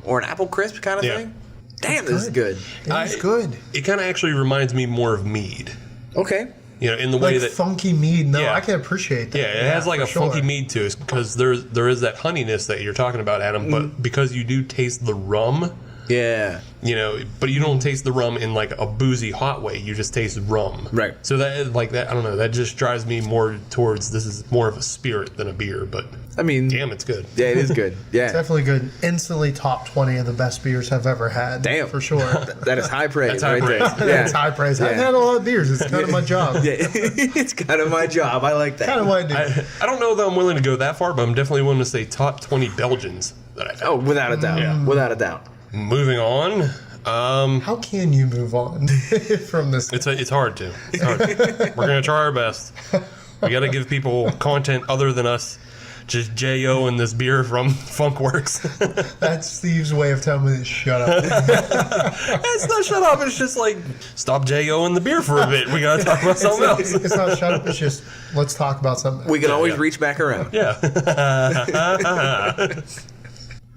or an apple crisp kind of Yeah. thing. Damn, this is good. It's good. It kind of actually reminds me more of mead. Okay. In the way Like that. funky mead. No, Yeah. I can appreciate that. Yeah, it has like for a funky sure. mead to it because there is that honeyness that you're talking about, Adam. But because you do taste the rum, Yeah. but you don't taste the rum in like a boozy hot way. You just taste rum. Right. So that I don't know. That just drives me more towards this is more of a spirit than a beer. But I mean, damn, it's good. yeah, it is good. Yeah. Definitely good. Instantly top 20 of the best beers I've ever had. Damn. For sure. That is high praise That's high right praise. there. Yeah. It's high praise. I've Yeah. had a lot of beers. It's kind of my job. Yeah. It's kind of my job. I like that. Kind of what I do. I don't know that I'm willing to go that far, but I'm definitely willing to say top 20 Belgians that I've had. Oh, without a doubt. Yeah. Without a doubt. Moving on. How can you move on from this? It's hard to. It's hard. We're gonna try our best. We got to give people content other than us. Just J.O. and this beer from Funkworks. That's Steve's way of telling me to shut up. It's not shut up. It's just like stop J.O. and the beer for a bit. We got to talk about something else. It's not shut up. It's just let's talk about something. We can always yeah. reach back around. Yeah.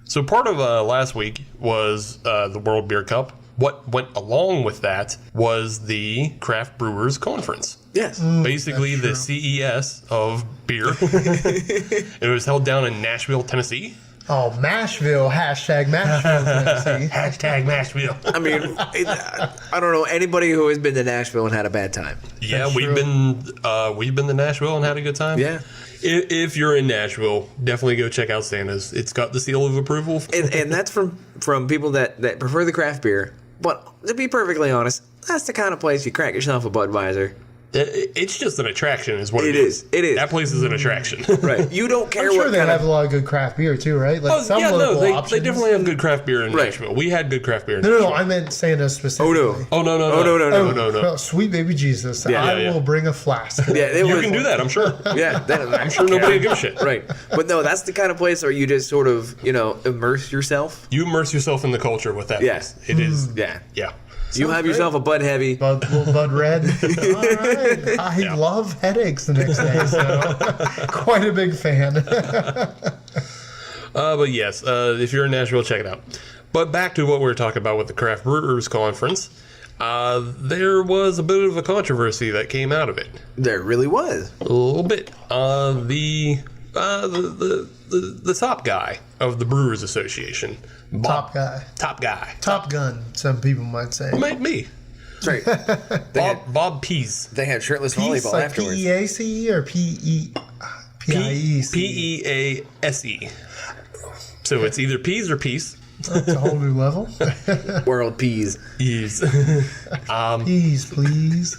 So part of last week was the World Beer Cup. What went along with that was the Craft Brewers Conference. Yes. Basically, the CES of beer. It was held down in Nashville, Tennessee. Oh, Mashville. Hashtag Mashville. Tennessee. Hashtag Nashville. I mean, I don't know anybody who has been to Nashville and had a bad time. Yeah, That's we've been to Nashville and had a good time. Yeah. If you're in Nashville, definitely go check out Santa's. It's got the seal of approval. And that's from people that prefer the craft beer. But to be perfectly honest, that's the kind of place you crack yourself a Budweiser. It's just an attraction, is what It is. It is. That place is an attraction. Right. You don't care I'm sure what they kind have of... a lot of good craft beer too, right? Like some local they options. definitely have good craft beer in Right. Nashville. We had good craft beer in No, Nashville. I meant Santa Oh, specifically. no. Oh, no. Oh, no. Well, sweet baby Jesus. Yeah, I yeah. will bring a flask. Yeah, it You was, can do that, I'm sure. Yeah. I'm sure nobody will give a shit. Right. But no, that's the kind of place where you just sort of, immerse yourself. You immerse yourself in the culture with that. Yes. place. It is. Yeah. Yeah. You have great. yourself a Bud Heavy. Little Bud Red. All right. I love headaches the next day, so quite a big fan. But yes, if you're in Nashville, check it out. But back to what we were talking about with the Craft Brewers Conference. There was a bit of a controversy that came out of it. There really was. A little bit. The the top guy of the Brewers Association. Top guy. Top guy. Top gun, some people might say. Me. That's right. Bob Pease. They had shirtless Peace, volleyball like afterwards. P-E-A-C-E or P-E-P-I-E-C? P-E-A-S-E. So it's either Pease or Peace. That's a whole new level. World peas. Yes. Peas, please.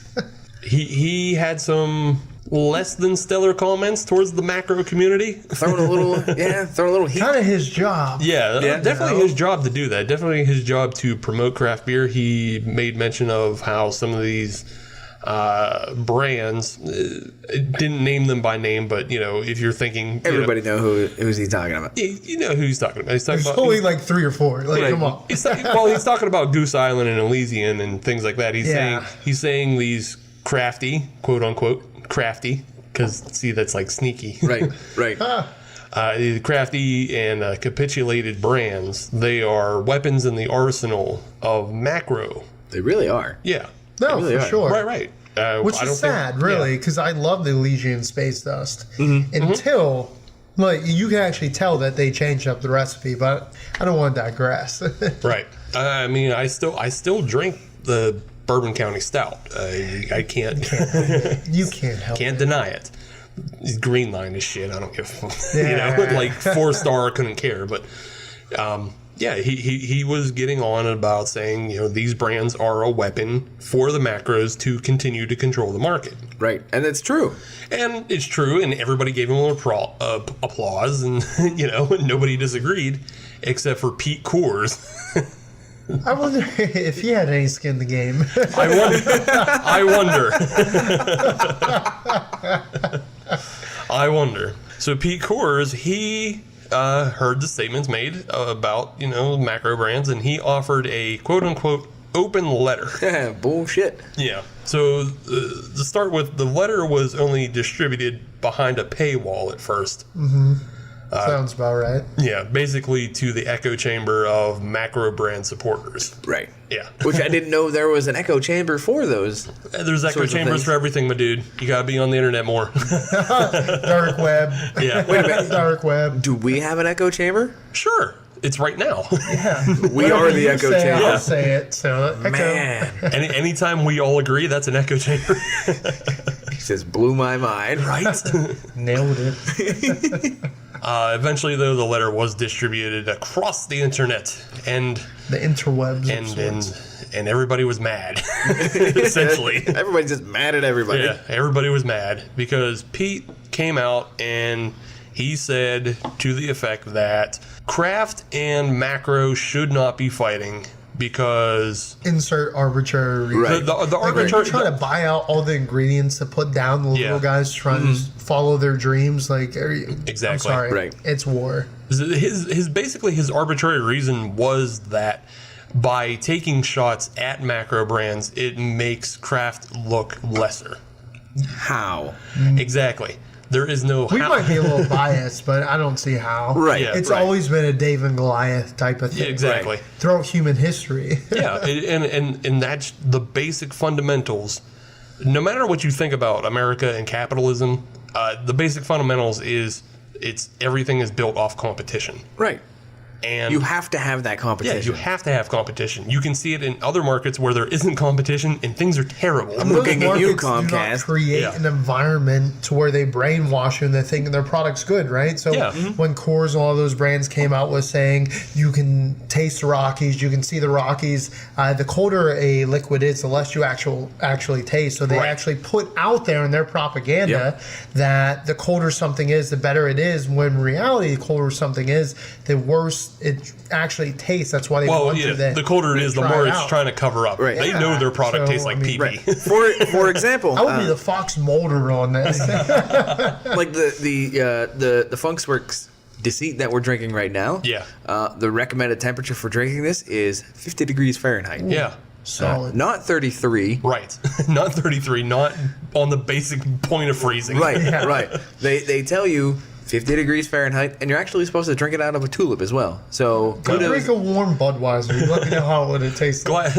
He had some less than stellar comments towards the macro community. Throwing a little heat. Kind of his job. Yeah, Yeah. definitely his job to do that. Definitely his job to promote craft beer. He made mention of how some of these brands, didn't name them by name, but if you're thinking, Everybody know who's he talking about. you know who he's talking about. He's talking There's about only like 3 or 4. Like, come on. He's talking about Goose Island and Elysian and things like that. He's saying these crafty, quote unquote, crafty, because see, that's like sneaky. Right. The crafty and capitulated brands, they are weapons in the arsenal of macro. They really are. Yeah. No, really for are. sure. Right. Which is sad, really, because I love the Elysian space dust until, like, you can actually tell that they changed up the recipe, but I don't want to digress. Right. I mean, I still drink the Bourbon County Stout. I can't You can't help can't it. deny it. He's green line is shit. I don't give a fuck. Yeah. Like 4-star, couldn't care. But he was getting on about saying, these brands are a weapon for the macros to continue to control the market. Right. And it's true. And it's true, and everybody gave him applause, and nobody disagreed, except for Pete Coors. I wonder if he had any skin in the game. I wonder. So Pete Coors, he heard the statements made about, macro brands, and he offered a quote-unquote open letter. Bullshit. Yeah. So to start with, the letter was only distributed behind a paywall at first. Sounds about right. Yeah, basically to the echo chamber of macro brand supporters. Right. Yeah. Which I didn't know there was an echo chamber for those. There's echo sorts of chambers things. for everything, my dude. You gotta be on the internet more. Dark web. Yeah. Wait a minute. Dark web. Do we have an echo chamber? Sure. It's right now. Yeah. We are the You echo say, chamber. I'll say it. So, echo. Man. Anytime we all agree, that's an echo chamber. He just blew my mind. Right? Nailed it. Eventually, though, the letter was distributed across the internet, and The interwebs. of sorts. and everybody was mad. Essentially, Everybody's just mad at everybody. yeah, everybody was mad because Pete came out and he said to the effect that craft and macro should not be fighting because Insert arbitrary reason. Right. the Like when arbitrary. you're trying to buy out all the ingredients to put down the little guys trying to follow their dreams, like Exactly. I'm sorry, Right. It's war. His arbitrary reason was that by taking shots at macro brands, it makes craft look lesser. How? Exactly. There is no. We might be a little biased, but I don't see how. Right. Yeah. It's right. always been a Dave and Goliath type of thing. Yeah, exactly. Throughout human history. Yeah, and that's the basic fundamentals. No matter what you think about America and capitalism, the basic fundamentals is everything is built off competition. Right. And You have to have that yeah, competition. you have to have competition. You can see it in other markets where there isn't competition and things are terrible. I'm looking at you, Those markets do not Comcast. create Yeah. an environment to where they brainwash you and they think their product's good, right? So Yeah. when Coors and all those brands came out with saying you can taste the Rockies, you can see the Rockies, the colder a liquid is, the less you actually taste. So they Right. actually put out there in their propaganda that the colder something is, the better it is. When in reality, the colder something is, the worse it actually tastes. That's why they Well, want yeah, you to the colder it is, the try more it it's out. trying to cover up. Right. They Yeah. know their product So, tastes like I mean, pee-pee. Right. For example, I would be the Fox Mulder on this. like the Funksworks Deceit that we're drinking right now. Yeah. The recommended temperature for drinking this is 50 degrees Fahrenheit. Yeah. Solid. Not 33. Right. Not 33, not on the basic point of freezing. Right. Yeah. Right. They tell you 50 degrees Fahrenheit, and you're actually supposed to drink it out of a tulip as well. So Go kudos. drink a warm Budweiser. Let me know how it would taste. Glad,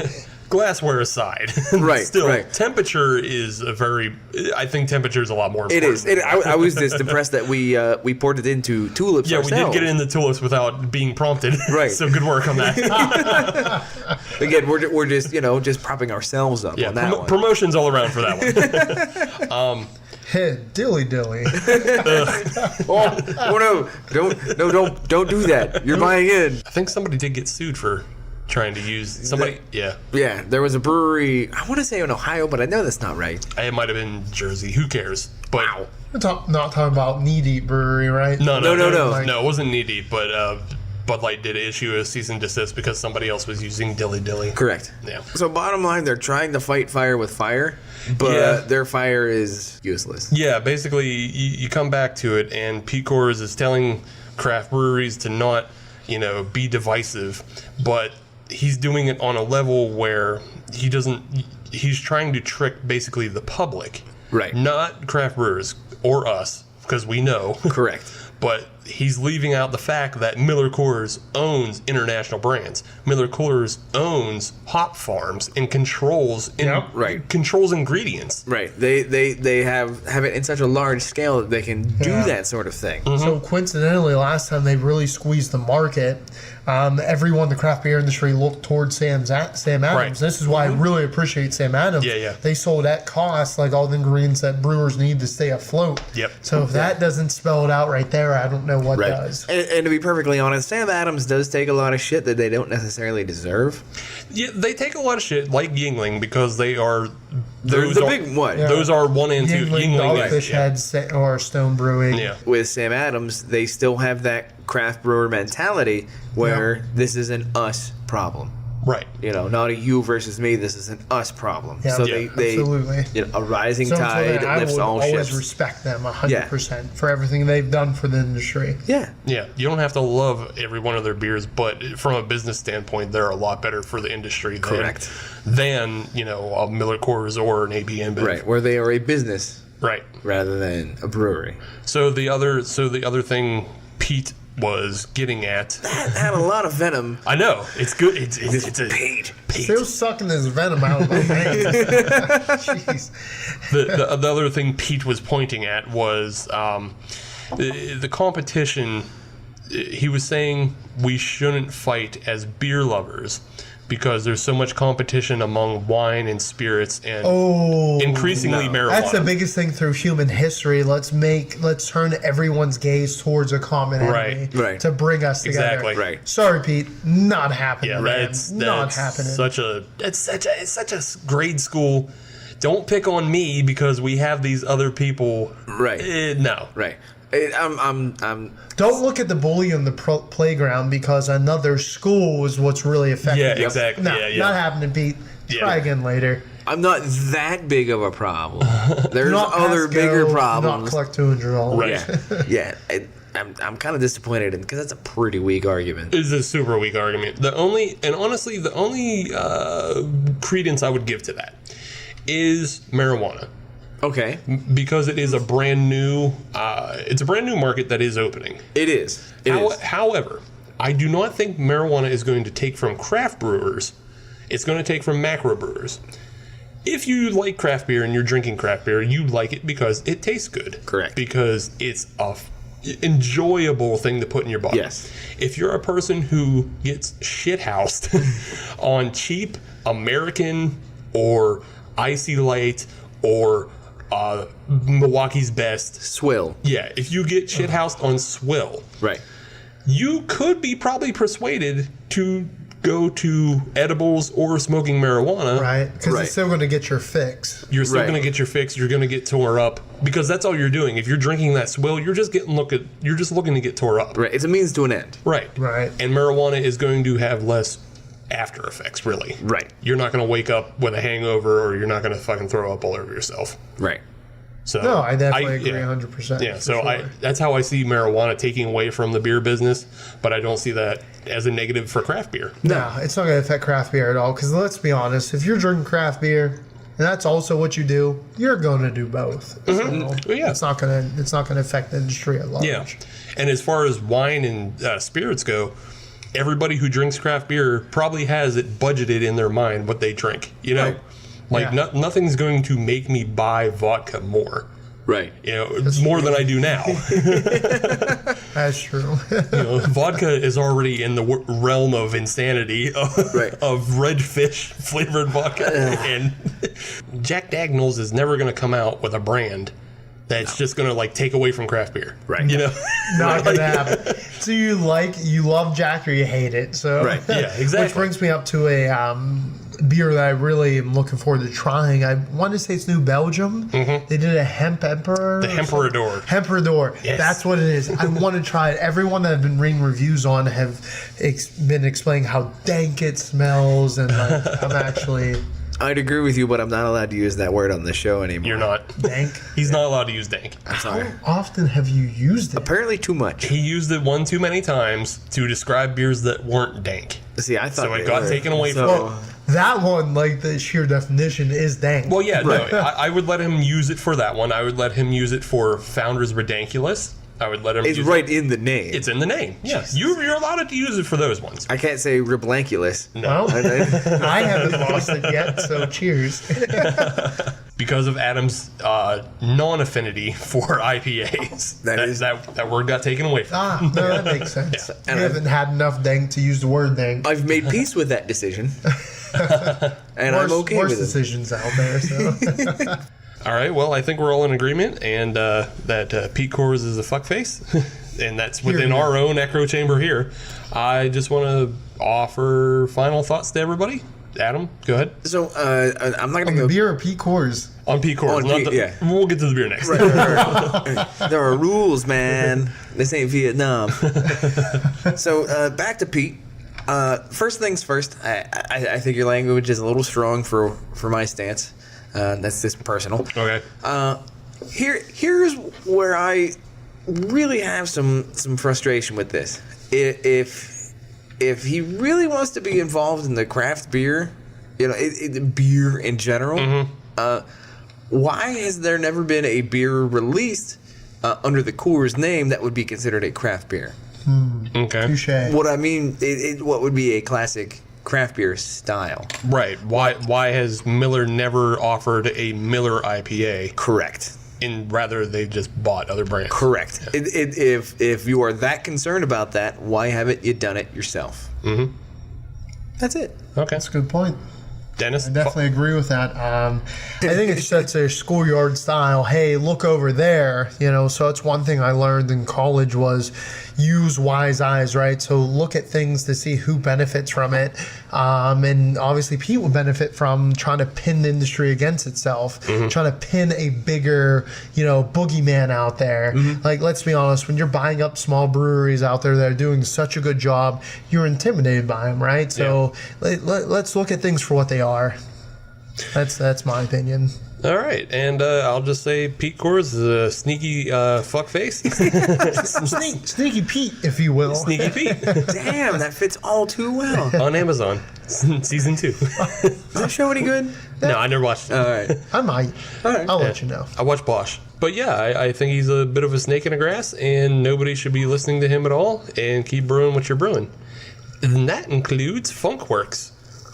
glassware aside, Right, still, right. temperature is I think temperature is a lot more It important. is. I was just impressed that we poured it into tulips Yeah, ourselves. we did get it in the tulips without being prompted. Right. So good work on that. Again, we're just just propping ourselves up Yeah, on that one. promotions all around for that one. Hey, dilly. Oh no! Don't do that. You're buying in. I think somebody did get sued for trying to use somebody. Yeah, Yeah, there was a brewery. I want to say in Ohio, but I know that's not right. it might have been Jersey. Who cares? But Wow. We're not talking about Knee Deep Brewery, right? No. No, it wasn't knee deep, but Bud Light did issue a cease and desist because somebody else was using dilly. Correct. Yeah. So bottom line, they're trying to fight fire with fire, but Yeah. their fire is useless. Yeah, basically, you come back to it, and Pete Coors is telling craft breweries to not, be divisive, but he's doing it on a level where he's trying to trick basically the public. Right. Not craft brewers or us, because we know. Correct. But he's leaving out the fact that Miller Coors owns international brands. Miller Coors owns hop farms and controls Right. controls ingredients. Right. They have it in such a large scale that they can do Yeah. that sort of thing. So coincidentally, last time they really squeezed the market, everyone in the craft beer industry looked towards Sam Adams. Right. This is why I really appreciate Sam Adams. Yeah. They sold at cost like all the ingredients that brewers need to stay afloat. Yep. So if that doesn't spell it out right there, I don't know what Right. does. And to be perfectly honest, Sam Adams does take a lot of shit that they don't necessarily deserve. Yeah, they take a lot of shit like Yingling because they are They're the big what? Yeah. Those are 1 and 2. Yingling, Dogfish yeah. Head, or Stone Brewing. Yeah. With Sam Adams, they still have that craft brewer mentality where this is an us problem. Right. Not a you versus me. This is an us problem. Yeah, So yeah, they absolutely. a rising So until tide then, I lifts would all always ships. respect them 100% for everything they've done for the industry. Yeah. Yeah. You don't have to love every one of their beers, but from a business standpoint, they're a lot better for the industry Correct. than a Miller Coors or an AB InBev. Right. Where they are a business Right. rather than a brewery. So the other thing Pete was getting at. That had a lot of venom. I know. It's good. It's a Pete. Still sucking his venom out of my veins. Jeez. the other thing Pete was pointing at was the competition. He was saying we shouldn't fight as beer lovers because there's so much competition among wine and spirits and increasingly marijuana. That's the biggest thing through human history. Let's turn everyone's gaze towards a common enemy Right. to bring us together. Exactly. Right. Sorry, Pete, not happening. Yeah, man. that's not happening. It's such a grade school. Don't pick on me because we have these other people. Right. No. Right. I'm Don't look at the bully on the playground because another school is what's really affecting. Yeah, you. exactly. No, Yeah. not happening, Pete. Try again later. I'm not that big of a problem. There's Not other pass bigger go, problems. Not collect $200. Right. Yeah. I'm kind of disappointed in because that's a pretty weak argument. It's a super weak argument. The only credence I would give to that is marijuana. Okay. Because it is a brand new market that is opening. It is. It is. However, I do not think marijuana is going to take from craft brewers. It's going to take from macro brewers. If you like craft beer and you're drinking craft beer, you like it because it tastes good. Correct. Because it's a enjoyable thing to put in your body. Yes. If you're a person who gets shithoused on cheap American or Icy Light or Milwaukee's Best. Swill. Yeah, if you get shithoused on Swill, Right. you could be probably persuaded to go to edibles or smoking marijuana. Right? Because Right. you're still going to get your fix. You're still Right. going to get your fix. You're going to get tore up because that's all you're doing. If you're drinking that Swill, you're just looking to get tore up. Right. It's a means to an end. Right. Right. And marijuana is going to have less after effects, really. Right. You're not going to wake up with a hangover, or you're not going to fucking throw up all over yourself. Right. So No, I definitely agree yeah. 100%. Yeah, for so sure. that's how I see marijuana taking away from the beer business, but I don't see that as a negative for craft beer. No, it's not going to affect craft beer at all. Because let's be honest, if you're drinking craft beer, and that's also what you do, you're going to do both. So Well, yeah. it's not going to affect the industry at large. Yeah, and as far as wine and spirits go, everybody who drinks craft beer probably has it budgeted in their mind what they drink. You know, Right. like Yeah. nothing's going to make me buy vodka more. Right. You know, it's more than I do now. That's true. You know, vodka is already in the realm of insanity of, Right. of redfish flavored vodka, and Jack Daniel's is never going to come out with a brand that's just going to like take away from craft beer. Right. You know, Not gonna happen. So you love Jack or you hate it. So Right. Yeah, exactly. Which brings me up to a beer that I really am looking forward to trying. I want to say it's New Belgium. They did a hemp emperor. the Hemperador. Hemperador. Yes. That's what it is. I want to try it. Everyone that I've been reading reviews on have been explaining how dank it smells, and like, I'm actually I'd agree with you, but I'm not allowed to use that word on the show anymore. You're not. dank. He's not allowed to use dank. I'm sorry. How often have you used it? Apparently too much. He used it one too many times to describe beers that weren't dank. See, I thought So it they got were. taken away from Well, that one, like the sheer definition, is dank. Well, yeah, Right. no, I would let him use it for that one. I would let him use it for Founders Ridiculous. I would let him It's use right it. in the name. It's in the name. Yes, you're allowed to use it for those ones. I can't say riblanculous. Well, I haven't lost it yet, so cheers. Because of Adam's non-affinity for IPAs. That word got taken away from him. No, that makes sense. And You haven't had enough dank to use the word dank. I've made peace with that decision. And I'm okay worse with it. decisions out there. So. All right, well, I think we're all in agreement, and that Pete Coors is a fuckface, and that's within our own echo chamber here. I just want to offer final thoughts to everybody. Adam, go ahead. So I'm not going to The go. beer or Pete Coors? On Pete Coors. On not Pete, the- yeah. We'll get to the beer next. There are rules, man. This ain't Vietnam. So back to Pete. First things first. I think your language is a little strong for my stance. That's just personal. Okay. Here's where I really have some frustration with this. If he really wants to be involved in the craft beer, you know, beer in general, why has there never been a beer released under the Coors name that would be considered a craft beer? Okay. Touche. What I mean, what would be a classic craft beer style? Right. Why has Miller never offered a Miller IPA? Correct. Rather they just bought other brands. Correct. If you are that concerned about that, why haven't you done it yourself? Mm-hmm. That's it. Okay. That's a good point. Dennis? I definitely agree with that. I think it's such a schoolyard style. Hey, look over there. You know, so it's one thing I learned in college was use wise eyes, right? So look at things to see who benefits from it. And obviously Pete will benefit from trying to pin the industry against itself, trying to pin a bigger, boogeyman out there. Like, let's be honest, when you're buying up small breweries out there that are doing such a good job, you're intimidated by them, right? So let's look at things for what they are. That's my opinion. All right, and I'll just say Pete Coors is a sneaky fuckface. Sneaky Pete, if you will. Sneaky Pete Damn, that fits all too well. on Amazon, season 2. Is that show any good? No, I never watched it. All right. I might. All right. I'll let you know. I watched Bosch. But yeah, I think he's a bit of a snake in the grass, and nobody should be listening to him at all, and keep brewing what you're brewing. And that includes Funkworks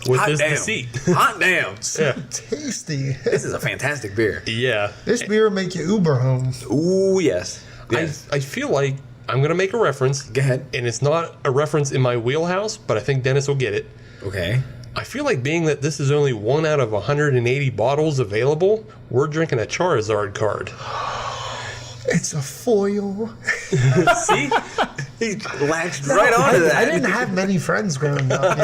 with Hot this damn. Deceit. Hot damn. Yeah. Tasty. This is a fantastic beer. Yeah. This beer will make you Uber home. Ooh, yes. Yes. I feel like I'm going to make a reference. Go ahead. And it's not a reference in my wheelhouse, but I think Dennis will get it. Okay. I feel like being that this is only 1 out of 180 bottles available, we're drinking a Charizard card. It's a foil. See? He latched right onto that. I didn't have many friends growing up,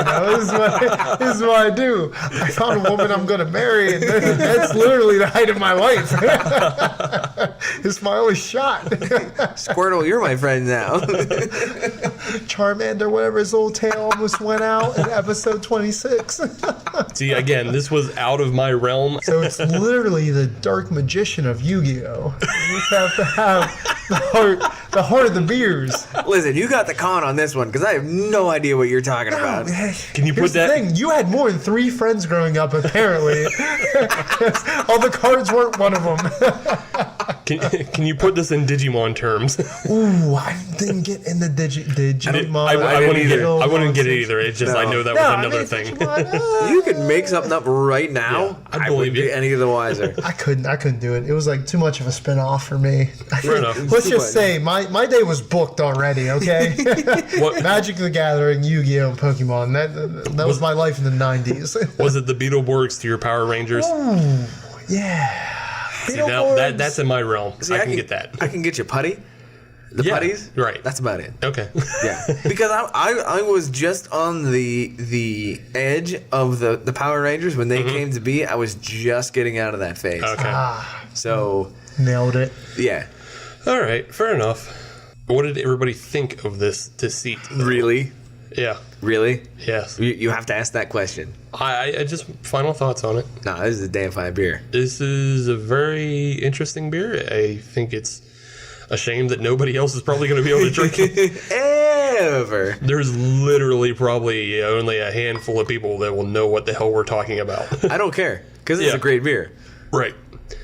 This is what I do. I found a woman I'm going to marry, and that's literally the height of my life. It's my only shot. Squirtle, you're my friend now. Charmander, whatever, his little tail almost went out in episode 26. See, again, this was out of my realm. So it's literally the dark magician of Yu-Gi-Oh! You just have to have the heart of the beers. Listen, you got the con on this one because I have no idea what you're talking about. Can you Here's put that? the thing, you had more than 3 friends growing up, apparently. All the cards weren't one of them. Can you put this in Digimon terms? Ooh, I didn't get in the Digimon. I wouldn't get it either. It's just I know that was another thing. You could make something up right now. Yeah, I I believe wouldn't you. be any of the wiser. I couldn't do it. It was like too much of a spin-off for me. Fair enough. Let's Too just much. say my day was booked already, okay? What Magic the Gathering, Yu-Gi-Oh, and Pokemon. That was my life in the 90s. was it? The Beetleborgs to your Power Rangers? Yeah. See, now that's in my realm. See, I can get that. I can get you putty. The Yeah, putties? right. That's about it. Okay. Yeah. Because I was just on the edge of the Power Rangers when they came to be. I was just getting out of that phase. Okay. So, Nailed it. yeah. All right. Fair enough. What did everybody think of this Deceit? Really? Yeah. Really? Yes. You have to ask that question. I just final thoughts on it. No, this is a damn fine beer. This is a very interesting beer. I think it's a shame that nobody else is probably going to be able to drink it. Ever. There's literally probably only a handful of people that will know what the hell we're talking about. I don't care because it's Yeah. a great beer. Right.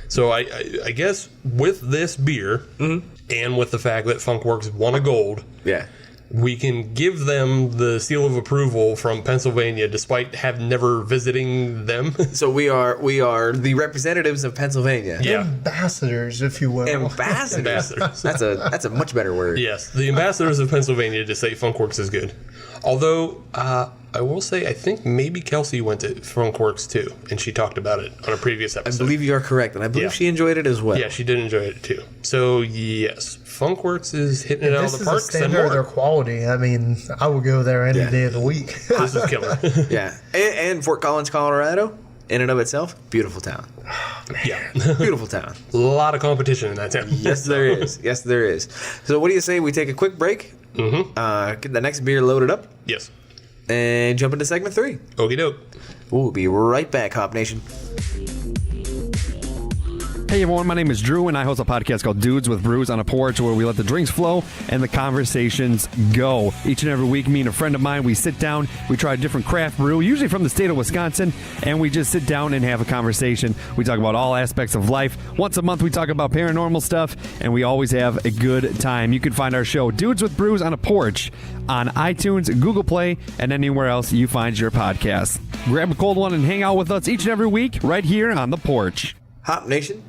So I guess with this beer and with the fact that FunkWorks won a gold, Yeah. we can give them the seal of approval from Pennsylvania despite never visiting them. So we are the representatives of Pennsylvania. Yeah. Ambassadors, if you will. Ambassadors. Ambassadors. That's a much better word. Yes, the ambassadors of Pennsylvania to say FunkWorks is good. Although, I will say, I think maybe Kelsey went to FunkWorks too, and she talked about it on a previous I episode. believe you are correct, and I believe Yeah. she enjoyed it as well. Yeah, she did enjoy it too. So, yes, FunkWorks is hitting it out This of is the a park. Send standard of their more. quality. I mean, I would go there any Yeah. day of the week. This is killer. Yeah. And Fort Collins, Colorado, in and of itself, beautiful town. Yeah. Beautiful town. A lot of competition in that town. Yes, there is. Yes, there is. So what do you say we take a quick break? Mm-hmm. Get the next beer loaded up Yes. and jump into segment 3. Okie doke. We'll be right back, Hop Nation. Hey everyone, my name is Drew and I host a podcast called Dudes with Brews on a Porch where we let the drinks flow and the conversations go. Each and every week, me and a friend of mine, we sit down, we try a different craft brew, usually from the state of Wisconsin, and we just sit down and have a conversation. We talk about all aspects of life. Once a month, we talk about paranormal stuff, and we always have a good time. You can find our show, Dudes with Brews on a Porch, on iTunes, Google Play, and anywhere else you find your podcasts. Grab a cold one and hang out with us each and every week right here on the porch. Hop Nation,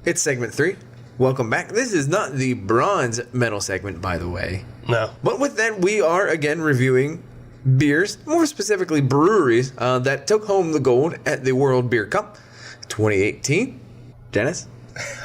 it's segment 3. Welcome back. This is not the bronze medal segment, by the way. No. But with that, we are again reviewing beers, more specifically breweries, that took home the gold at the World Beer Cup 2018. Dennis,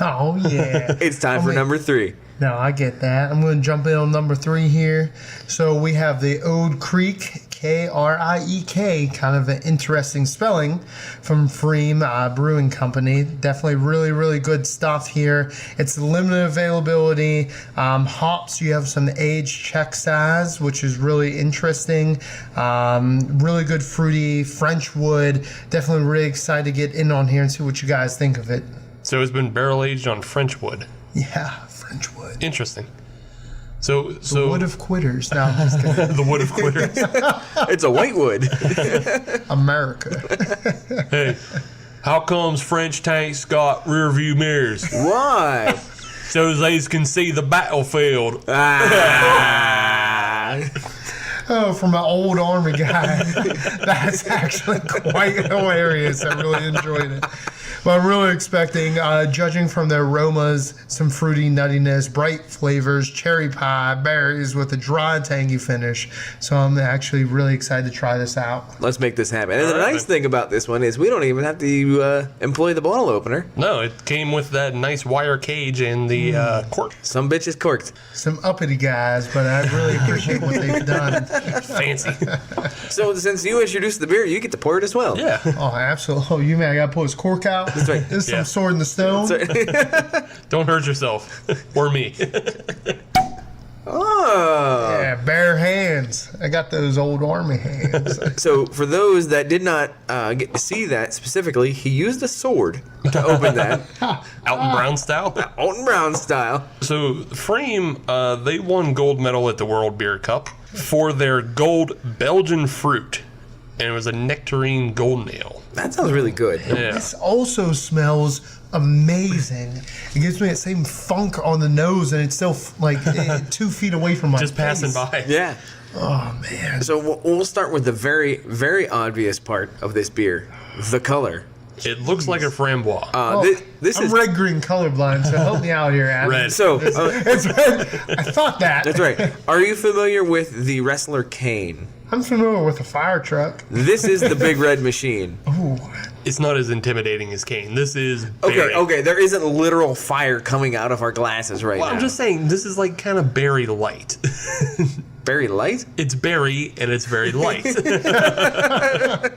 Oh, yeah. it's time for number 3. No, I get that. I'm going to jump in on number 3 here. So we have the Oude Kriek, Kriek, kind of an interesting spelling from Friem Brewing Company. Definitely really, really good stuff here. It's limited availability. Hops, you have some aged check size, which is really interesting. Really good fruity French wood. Definitely really excited to get in on here and see what you guys think of it. So it's been barrel aged on French wood. Yeah, French wood. Interesting. So The wood of quitters. No, I'm just kidding. the wood of quitters. It's a whitewood. America. Hey, how comes French tanks got rear view mirrors? Why? So they can see the battlefield. Oh, from an old army guy. That's actually quite hilarious. I really enjoyed it. But I'm really expecting, judging from the aromas, some fruity nuttiness, bright flavors, cherry pie, berries with a dry, tangy finish. So I'm actually really excited to try this out. Let's make this happen. And the All right, nice man. thing about this one is we don't even have to employ the bottle opener. No, it came with that nice wire cage and the cork. Some bitch is corked. Some uppity guys, but I really appreciate what they've done. Fancy. So since you introduced the beer, you get to pour it as well. Yeah. Oh, absolutely. Oh, you man, I got to pull his cork out. That's right. This is Yeah. some sword in the stone. Don't hurt yourself. Or me. Oh. Yeah, bare hands. I got those old army hands. So for those that did not get to see that specifically, he used a sword to open that, Alton Brown style. Alton Brown style. So Friem, they won gold medal at the World Beer Cup for their gold Belgian fruit. And it was a nectarine golden ale. That sounds really good. Yeah. This also smells amazing. It gives me that same funk on the nose, and it's still 2 feet away from my Just passing face. by. Yeah. Oh man. So we'll start with the very, very obvious part of this beer, the color. It looks like a framboise. This I'm is red-green colorblind, so help me out here, Adam. Red. so. It's red. I thought that. That's right. Are you familiar with the wrestler Kane? I'm familiar with a fire truck. This is the big red machine. Ooh. It's not as intimidating as Kane. This is berry. Okay. There isn't literal fire coming out of our glasses right Well, now. I'm just saying, this is like kind of berry light. Very light. It's berry, and it's very light.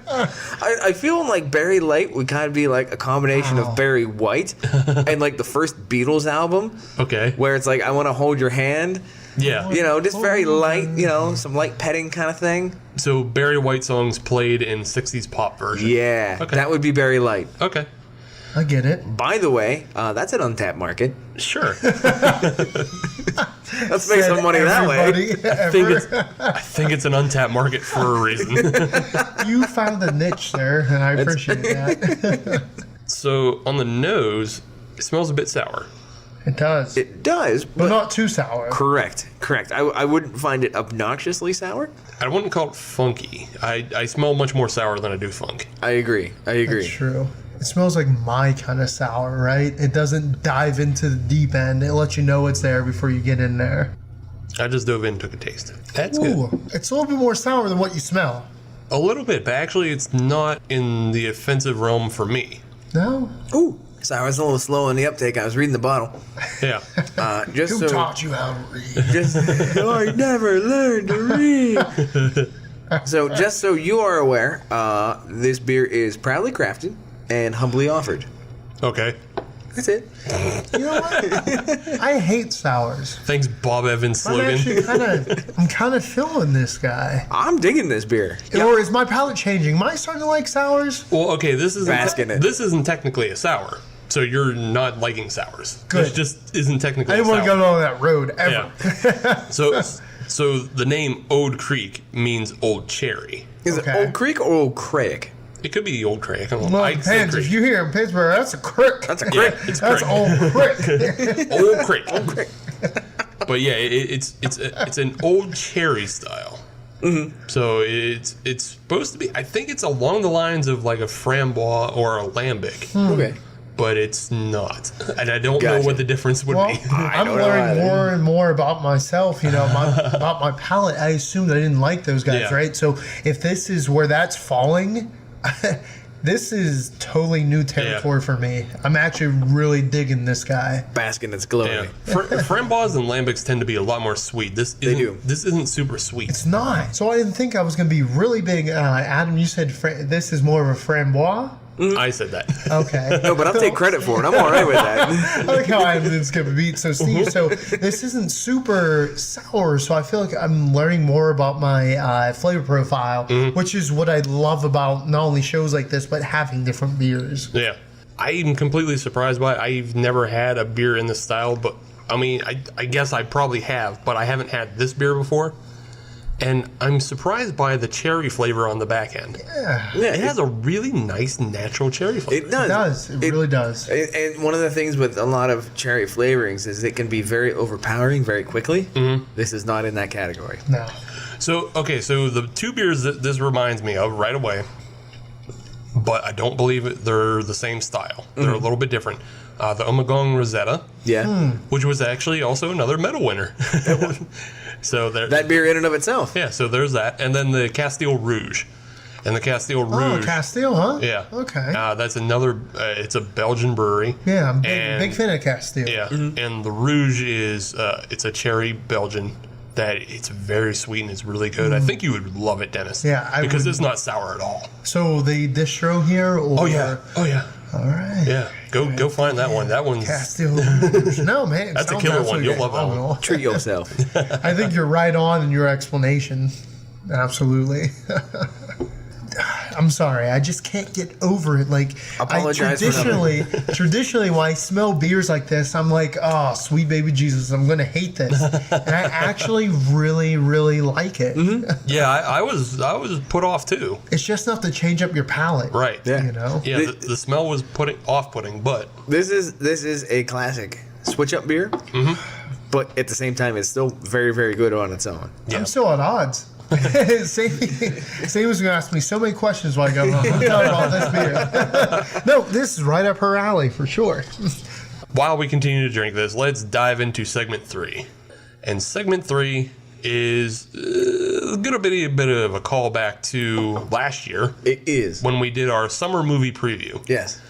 I feel like Barry Light would kind of be like a combination of Barry White and like the first Beatles album, Okay. where it's like I want to hold your hand. Yeah. You know, just very light. You know, some light petting kind of thing. So Barry White songs played in 60s pop version. Yeah, Okay. that would be Barry Light. Okay. I get it. By the way, that's an untapped market. Sure. Let's make some money that way. I think it's an untapped market for a reason. You found a niche there, and I appreciate that. So on the nose, it smells a bit sour. It does. It does, but not too sour. Correct. I wouldn't find it obnoxiously sour. I wouldn't call it funky. I smell much more sour than I do funk. I agree. That's true. It smells like my kind of sour, right? It doesn't dive into the deep end. It lets you know it's there before you get in there. I just dove in and took a taste. That's Ooh, good. it's a little bit more sour than what you smell. A little bit, but actually it's not in the offensive realm for me. No? Ooh. So I was a little slow on the uptake. I was reading the bottle. Yeah. Who taught you how to read? I never learned to read. So just so you are aware, this beer is proudly crafted and humbly offered. Okay. That's it. You know what? I hate sours. Thanks, Bob Evans I'm slogan. actually kind of feeling this guy. I'm digging this beer. Or is my palate changing? Am I starting to like sours? Well, okay, this Bask in it. isn't technically a sour. So you're not liking sours. Good. This just isn't technically I didn't a want sour. to go down that road ever. Yeah. So the name Oude Kriek means old cherry. Is Okay. it Old Creek or Old Craig? It could be Old Kriek. I don't know. Well, I'd it say depends. Kriek. If you hear in Pittsburgh, that's a crick. That's a Yeah, Craig. it's That's Kriek. old crick. Old Kriek. But yeah, it's an old cherry style. Mm-hmm. So it's supposed to be. I think it's along the lines of like a framboise or a lambic. Okay. But it's not, and I don't Gotcha. know what the difference would Well, be. I'm don't know learning either. more and more about myself, about my palate. I assumed I didn't like those guys, Yeah. right? So if this is where that's falling, this is totally new territory for me. I'm actually really digging this guy. Bask in its glory. Yeah, framboise and lambics tend to be a lot more sweet. This isn't super sweet. It's not. So I didn't think I was going to be really big. Adam, you said this is more of a framboise? I said that. Okay. No, but I'll take credit for it. I'm all right with that. I like how I didn't skip a beat. So, Steve, so this isn't super sour, so I feel like I'm learning more about my flavor profile, which is what I love about not only shows like this, but having different beers. Yeah, I'm completely surprised by it. I've never had a beer in this style, but I mean, I guess I probably have, but I haven't had this beer before. And I'm surprised by the cherry flavor on the back end. Yeah. It has a really nice natural cherry flavor. It does. It does. It really does. And one of the things with a lot of cherry flavorings is it can be very overpowering very quickly. Mm-hmm. This is not in that category. No. So the two beers that this reminds me of right away, but I don't believe they're the same style. They're a little bit different. The Ommegang Rosetta, Yeah. which was actually also another medal winner. So That beer in and of itself. yeah, so there's that, and then the Castile Rouge, and the Castile Oh, Rouge. Castile, huh? Yeah. Okay. That's another. It's a Belgian brewery. Yeah, I'm and- big fan of Castile. Yeah, and the Rouge is it's a cherry Belgian that it's very sweet and it's really good. I think you would love it, Dennis. Yeah, I because would. it's not sour at all. So the distro here, or Oh yeah. all right. Yeah, go find that one. That one's Castile. No man, it That's a sounds killer one. absolutely You'll love that one. phenomenal. Treat yourself. I think you're right on in your explanation. Absolutely. I'm sorry. I just can't get over it. Like, Apologize for traditionally, when I smell beers like this, I'm like, oh, sweet baby Jesus, I'm going to hate this. And I actually really, really like it. Yeah, I was put off too. It's just enough to change up your palate. Right. Yeah. You know? Yeah, the smell was off-putting, but This is a classic switch up beer, but at the same time, it's still very, very good on its own. yeah. I'm still at odds. Same was going to ask me so many questions while I go, I'm talking about this beer. No, this is right up her alley for sure. While we continue to drink this, let's dive into segment 3. And segment 3 is going to be a bit of a callback to last year It is. when we did our summer movie preview. Yes.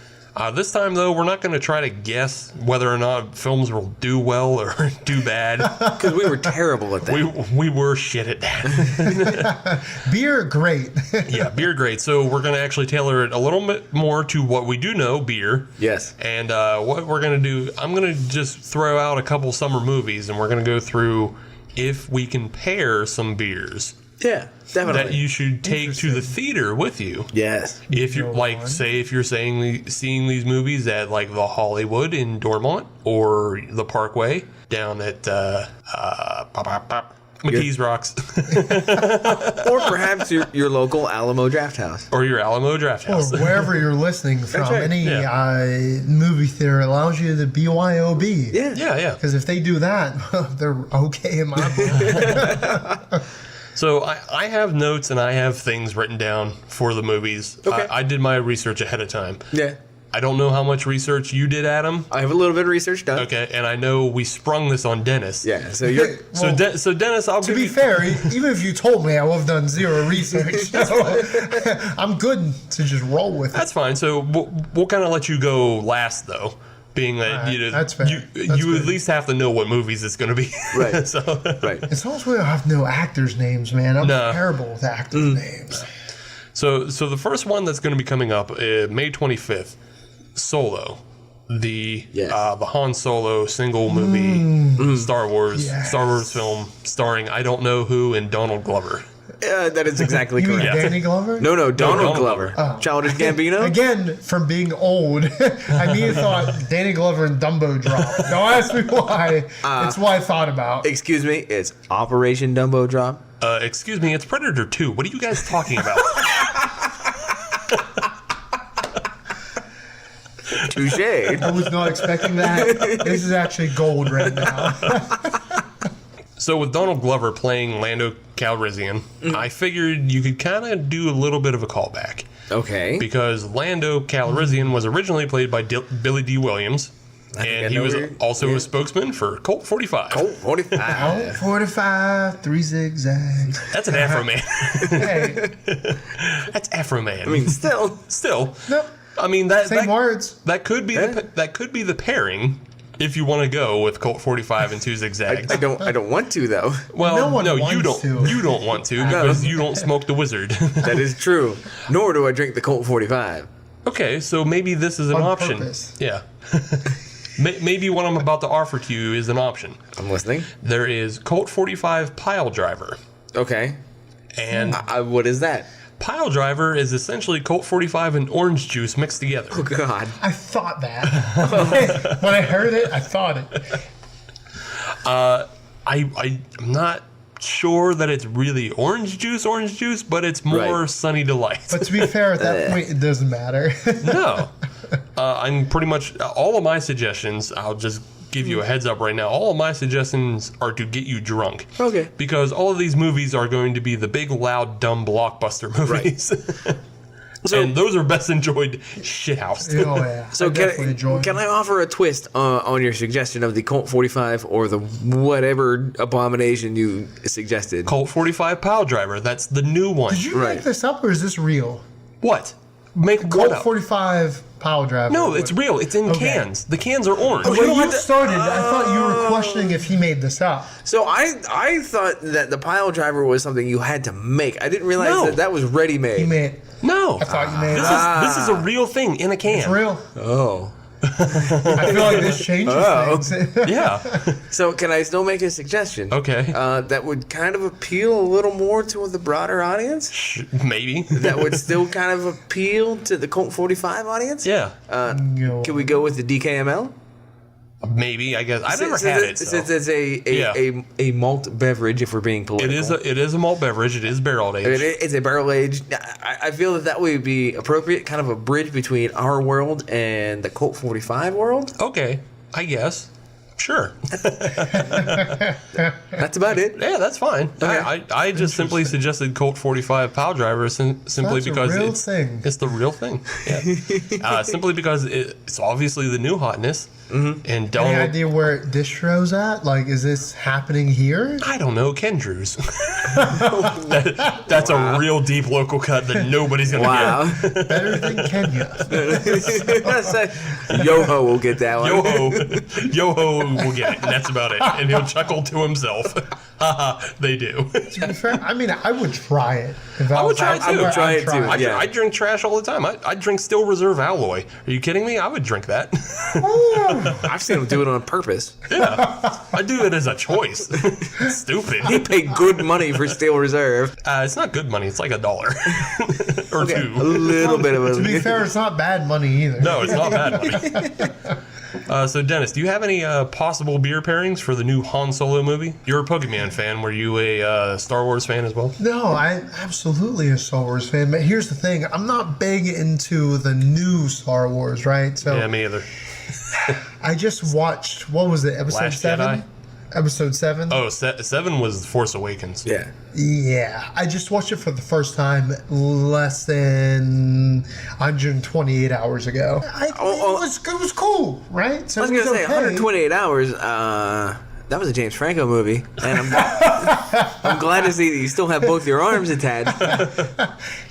This time, though, we're not going to try to guess whether or not films will do well or do bad. Because we were terrible at that. We were shit at that. Beer, great. Yeah, beer great. So we're going to actually tailor it a little bit more to what we do know, beer. Yes. And what we're going to do, I'm going to just throw out a couple summer movies, and we're going to go through if we can pair some beers Yeah, definitely. that you should take to the theater with you. Yes. If you Go like, on. say, if you're seeing these movies at like the Hollywood in Dormont or the Parkway down at McKees Rocks Or perhaps your local Alamo Draft House. or your Alamo Draft Or House. wherever you're listening from. right. Any Yeah. movie theater allows you to BYOB. Yeah. Yeah. Because if they do that, they're okay in my book. So I have notes and I have things written down for the movies. Okay. I did my research ahead of time. Yeah. I don't know how much research you did, Adam. I have a little bit of research done. Okay, and I know we sprung this on Dennis. Yeah. So you're. So, Well, so Dennis, I'll To give be you. fair, even if you told me, I would have done zero research. So I'm good to just roll with it. That's fine. So we'll kind of let you go last, though, being that Alright, you know, that's fair. you That's at good. least have to know what movies it's going to be. Right. So Right. As long as we don't have no actors' names, man. I'm No. terrible with actors' names. So the first one that's going to be coming up May 25th, Solo, the Yes. the Han Solo single movie Star Wars Yes. film starring I don't know who and Donald Glover. That is exactly You mean correct. Danny Glover? No, Donald Donald Glover. Oh. Childish Gambino. Again, from being old, I immediately thought Danny Glover and Dumbo Drop. Don't ask me why. It's what I thought about. Excuse me. It's Operation Dumbo Drop. Excuse me, it's Predator 2. What are you guys talking about? Touche. I was not expecting that. This is actually gold right now. So with Donald Glover playing Lando Calrissian, I figured you could kind of do a little bit of a callback. Okay. Because Lando Calrissian was originally played by Billy D. Williams, I and he know was where you're- also yeah. a spokesman for Colt 45. Colt 45. Oh, 45, 3 zigzags. That's an Afro Man. Hey, That's Afro Man. I mean, still. still. nope. I mean that Same that, words. that could be that could be the pairing if you want to go with Colt 45 and 2 zigzags. I don't want to though. Well, No one you wants don't. to. You don't want to because you don't smoke the wizard. That is true. Nor do I drink the Colt 45. Okay, so maybe this is an On option. purpose. Yeah. Maybe what I'm about to offer to you is an option. I'm listening. There is Colt 45 Pile Driver. Okay. And What is that? Pile Driver is essentially Colt 45 and orange juice mixed together. Oh God. I thought that. When I heard it, I thought it. I'm not sure that it's really orange juice, but it's more Right. Sunny Delight. But to be fair, at that point, it doesn't matter. No. I'm pretty much, all of my suggestions, I'll just give you a heads up right now, all of my suggestions are to get you drunk. Okay. Because all of these movies are going to be the big, loud, dumb blockbuster movies. So- and those are best enjoyed shithoused. Oh, yeah. So I definitely enjoy can it. I offer a twist on your suggestion of the Colt 45 or the whatever abomination you suggested? Colt 45 Pile Driver, that's the new one. Did you Right. make this up or is this real? What? Make what Colt up? 45 Pile Driver. No, it's real. It's in Okay. cans. The cans are orange. When you started, I thought you were questioning if he made this up. So I thought that the pile driver was something you had to make. I didn't realize No. that was ready He made. made. No. I thought you made it This up. is a real thing in a can. It's real. Oh. I feel like this changes things. Yeah. So can I still make a suggestion? Okay. That would kind of appeal a little more to the broader audience. Maybe. That would still kind of appeal to the Colt 45 audience. Yeah. Can we go with the DKML? Maybe, I guess. I never had it. Since it's a malt beverage, if we're being political. It is a malt beverage. It is barrel aged. It's a barrel aged. I feel that would be appropriate, kind of a bridge between our world and the Colt 45 world. Okay, I guess. Sure. That's about it. Yeah, that's fine. Okay. I just simply suggested Colt 45 pile driver simply because it's the real thing. Yeah. Simply because it's obviously the new hotness. Mm-hmm. And any idea where Distro's at? Like, is this happening here? I don't know. Ken Drew's. That's a real deep local cut that nobody's going to get. Better than Kenya. Yo-Ho will get that one. Yo-Ho will get it. And that's about it. And he'll chuckle to himself. Haha, they do. To be fair, I mean, I would try it. I would try it too. I would try it too. I drink trash all the time. I drink Still Reserve Alloy. Are you kidding me? I would drink that. I've seen him do it on purpose. Yeah, I do it as a choice. Stupid. He paid good money for Steel Reserve. It's not good money. It's like $1 or Okay, $2. a little bit of a. To be fair, it's not bad money either. No, it's not bad money. So, Dennis, do you have any possible beer pairings for the new Han Solo movie? You're a Pokemon fan. Were you a Star Wars fan as well? No, I'm absolutely a Star Wars fan. But here's the thing. I'm not big into the new Star Wars, right? So Yeah, me either. I just watched, what was it, episode Last 7? Jedi? Episode 7? Oh, 7 was Force Awakens. Yeah. Yeah, I just watched it for the first time less than 128 hours ago. It was cool, right? So I was going to say, 128 hours, that was a James Franco movie, and I'm glad to see that you still have both your arms attached.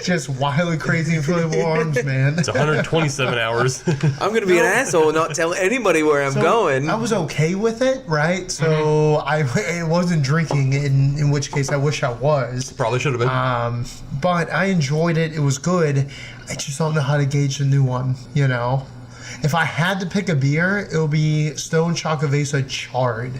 Just wildly crazy inflatable arms, man. It's 127 hours. I'm going to be an asshole and not tell anybody where I'm going. I was okay with it, right? So I wasn't drinking, in which case I wish I was. Probably should have been. But I enjoyed it. It was good. I just don't know how to gauge the new one, you know? If I had to pick a beer, it would be Stone Chocovesa Charred.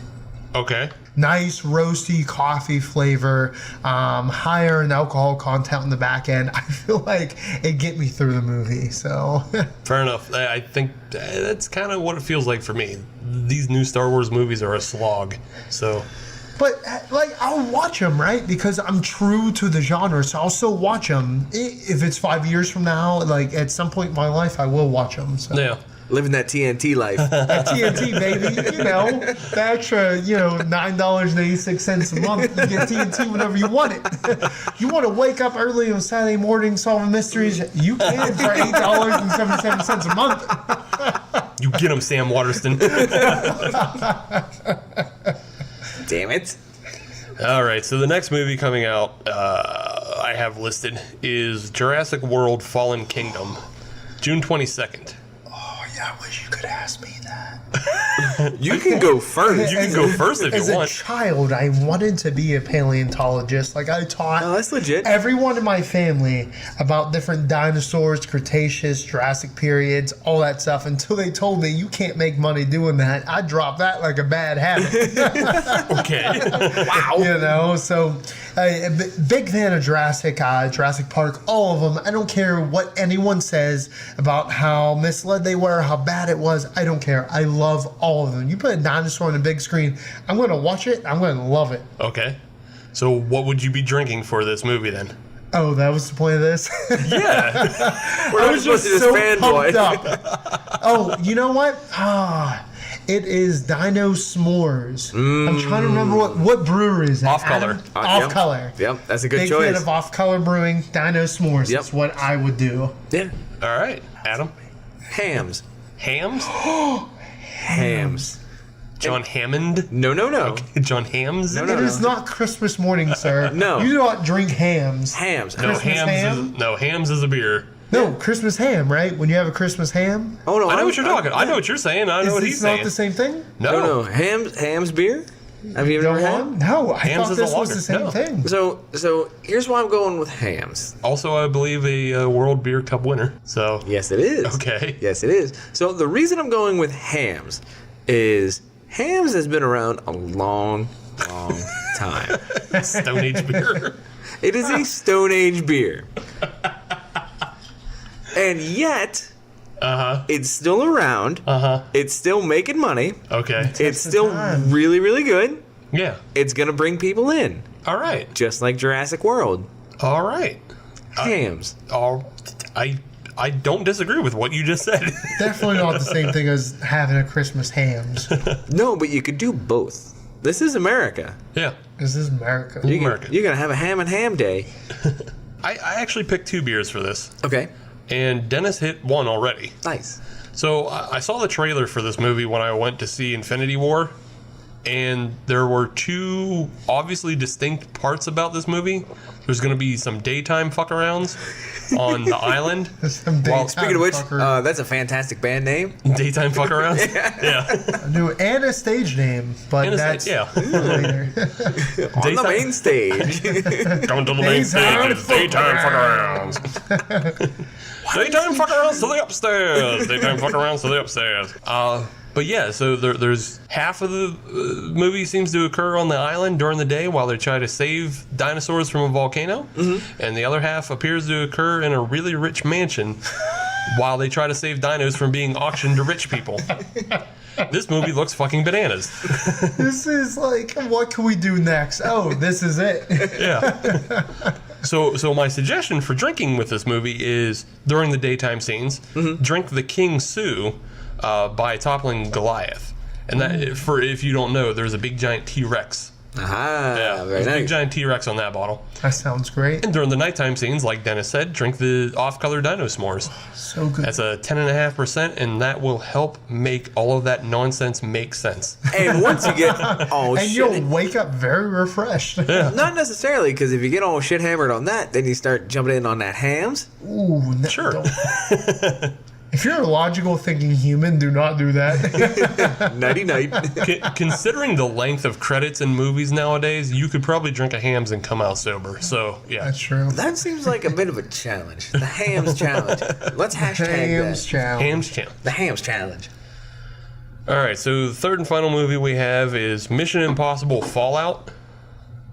Okay. Nice roasty coffee flavor, higher in alcohol content on the back end. I feel like it get me through the movie. So Fair enough. I think that's kind of what it feels like for me. These new Star Wars movies are a slog. So, but like I'll watch them, right? Because I'm true to the genre, so I'll still watch them. If it's 5 years from now, like at some point in my life, I will watch them. So. yeah. Living that TNT life. That TNT, baby, you know, the extra, $9.86 a month, you get TNT whenever you want it. You want to wake up early on Saturday morning solving mysteries, you can for $8.77 a month. You get them, Sam Waterston. Damn it. All right, so the next movie coming out I have listed is Jurassic World Fallen Kingdom, June 22nd. I wish you could ask me that. You can go first. You can go first if you want. As a child, I wanted to be a paleontologist. Like, I taught that's legit. everyone in my family about different dinosaurs, Cretaceous, Jurassic periods, all that stuff, until they told me you can't make money doing that. I dropped that like a bad habit. Okay. Wow. So big fan of Jurassic Park, all of them. I don't care what anyone says about how misled they were, how bad it was. I don't care. I love all of them. You put a dinosaur on a big screen, I'm going to watch it. I'm going to love it. Okay. So what would you be drinking for this movie then? Oh, that was the point of this? Yeah. I was just so pumped up. Oh, you know what? It is Dino S'mores. I'm trying to remember what brewery is that? Off Color. Off Color. Yep, that's a good Big choice. fan of Off Color Brewing. Dino S'mores. Yep. That's what I would do. Yeah. All right. Adam? Hams. Hams? Hams. John Hammond? No. Okay. John Hams? No. It is not Christmas morning, sir. No. You do not drink hams. Hams. No, Christmas ham? Hams is a beer. No, Christmas ham, right? When you have a Christmas ham? Oh, no. I know what you're talking. I know what you're saying. I know what he's Is saying. not the same thing? No. Hams beer? Have you ever Go had? on? No, I Hams thought is a this was lager. the same No. thing. So here's why I'm going with hams. Also, I believe a World Beer Cup winner. So Yes, it is. Okay. Yes, it is. So the reason I'm going with hams is hams has been around a long, long time. Stone Age beer. It is a Stone Age beer. And yet, it's still around. It's still making money. Okay. It's the still time. really, really good. Yeah. It's going to bring people in, All right. just like Jurassic World. All right. Hams. I don't disagree with what you just said. Definitely not the same thing as having a Christmas hams. No, but you could do both. This is America. Yeah. This is America. America. You're going to have a ham and ham day. I actually picked 2 beers for this, Okay. and Dennis hit one already. Nice. So I saw the trailer for this movie when I went to see Infinity War, and there were 2 obviously distinct parts about this movie. There's going to be some daytime fuck-arounds on the island. Some Well, daytime Speaking of which, fucker. that's a fantastic band name. Daytime fuck-arounds? Yeah. New and a stage name, but And that's yeah. later. On the main stage. Coming to the main Daytime stage. Daytime fuck-arounds. Daytime fuck-arounds to the upstairs. Daytime fuck-arounds to the upstairs. But yeah, so there's half of the movie seems to occur on the island during the day while they try to save dinosaurs from a volcano, and the other half appears to occur in a really rich mansion while they try to save dinos from being auctioned to rich people. This movie looks fucking bananas. This is like, what can we do next? Oh, this is it. Yeah. So my suggestion for drinking with this movie is during the daytime scenes, drink the King Sue by toppling Goliath. And that, for if you don't know, there's a big giant T-Rex. Aha. Yeah, Very there's a big nice. giant T-Rex on that bottle. That sounds great. And during the nighttime scenes, like Dennis said, drink the off-color Dino S'mores. So good. That's a 10.5%, and that will help make all of that nonsense make sense. And once you get all and shit, you'll wake up very refreshed. not necessarily, because if you get all shit hammered on that, then you start jumping in on that hams. Ooh, no, Sure. don't. If you're a logical thinking human, do not do that. Nighty night. Considering the length of credits in movies nowadays, you could probably drink a hams and come out sober. So, yeah. That's true. That seems like a bit of a challenge. The hams challenge. Let's hashtag Hams that. challenge. Hams channel. The hams challenge. All right, so the third and final movie we have is Mission Impossible Fallout.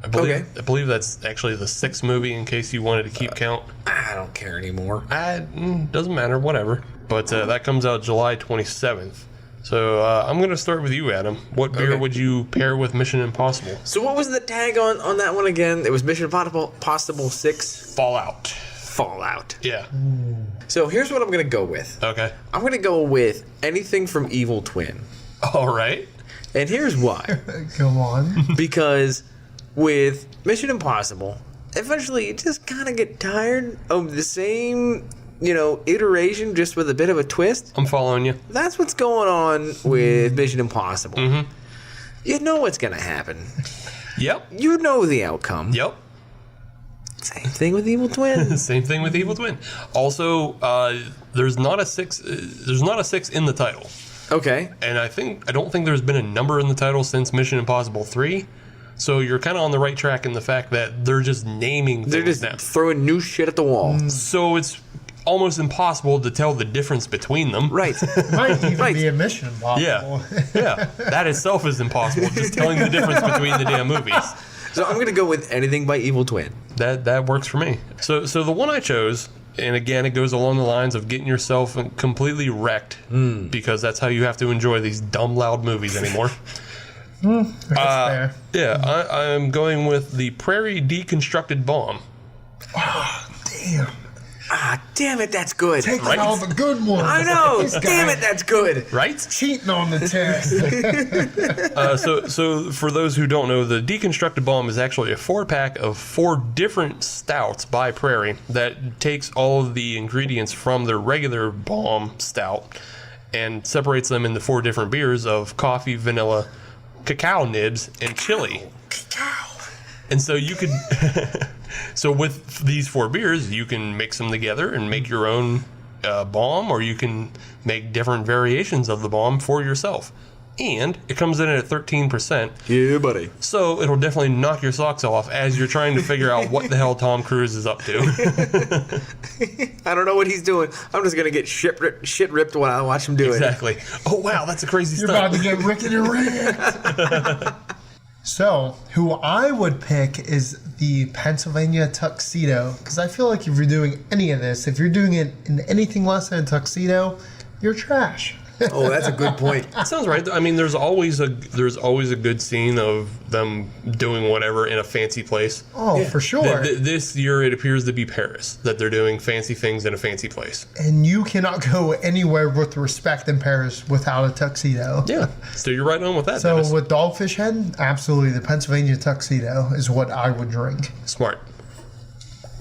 I believe that's actually the 6th movie in case you wanted to keep count. I don't care anymore. Doesn't matter, whatever. But that comes out July 27th. So I'm going to start with you, Adam. What beer would you pair with Mission Impossible? So what was the tag on that one again? It was Mission Impossible 6 Fallout. Fallout. Yeah. So here's what I'm going to go with. Okay. I'm going to go with anything from Evil Twin. All right. And here's why. Go on. Because with Mission Impossible, eventually you just kind of get tired of the same, iteration just with a bit of a twist. I'm following you. That's what's going on with Mission Impossible. Mm-hmm. You know what's going to happen. Yep. You know the outcome. Yep. Same thing with Evil Twin. Same thing with Evil Twin. Also, there's not a 6. There's not a 6 in the title, Okay. and I don't think there's been a number in the title since Mission Impossible 3. So you're kind of on the right track in the fact that they're just naming They're things just now. throwing new shit at the wall. So it's almost impossible to tell the difference between them. Right. Might even Right. be a Mission Impossible. Yeah. That itself is impossible. Just telling the difference between the damn movies. So I'm going to go with anything by Evil Twin. That works for me. So the one I chose, and again, it goes along the lines of getting yourself completely wrecked because that's how you have to enjoy these dumb, loud movies anymore. That's fair. Yeah, I'm going with the Prairie Deconstructed Bomb. Damn. Ah, damn it, that's good. Taking Right. all the good ones. I know. This guy Damn it, that's good. Right? cheating on the test. So for those who don't know, the Deconstructed Bomb is actually a 4-pack of 4 different stouts by Prairie that takes all of the ingredients from their regular bomb stout and separates them into 4 different beers of coffee, vanilla, cacao nibs, and chili. And so you could, so with these 4 beers, you can mix them together and make your own bomb, or you can make different variations of the bomb for yourself. And it comes in at 13%. Yeah, buddy. So it'll definitely knock your socks off as you're trying to figure out what the hell Tom Cruise is up to. I don't know what he's doing. I'm just going to get shit ripped while I watch him do it. Exactly. Oh, wow, that's a crazy You're stunt. about to get rickety ricked. So, who I would pick is the Pennsylvania tuxedo, because I feel like if you're doing any of this, if you're doing it in anything less than a tuxedo, you're trash. Oh, that's a good point. That sounds right. I mean, there's always a good scene of them doing whatever in a fancy place. Oh, for sure. This year, it appears to be Paris that they're doing fancy things in a fancy place. And you cannot go anywhere with respect in Paris without a tuxedo. Yeah. So you're right on with that. So Dennis. with Dogfish Head, absolutely, the Pennsylvania tuxedo is what I would drink. Smart.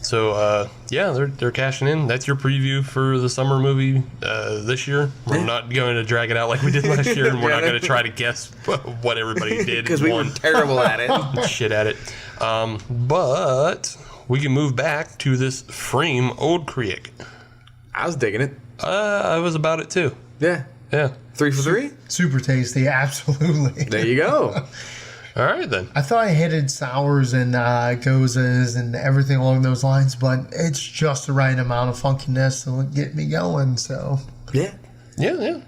So yeah, they're cashing in. That's your preview for the summer movie this year. We're not going to drag it out like we did last year, and we're not going to try to guess what everybody did Because we were terrible at it. shit at it. But we can move back to this Friem Oude Kriek. I was digging it. I was about it too. Yeah. Yeah. 3 for 3? Super tasty, absolutely. There you go. All right then. I thought I hated sours and gozas and everything along those lines, but it's just the right amount of funkiness to get me going. So Yeah. Yeah.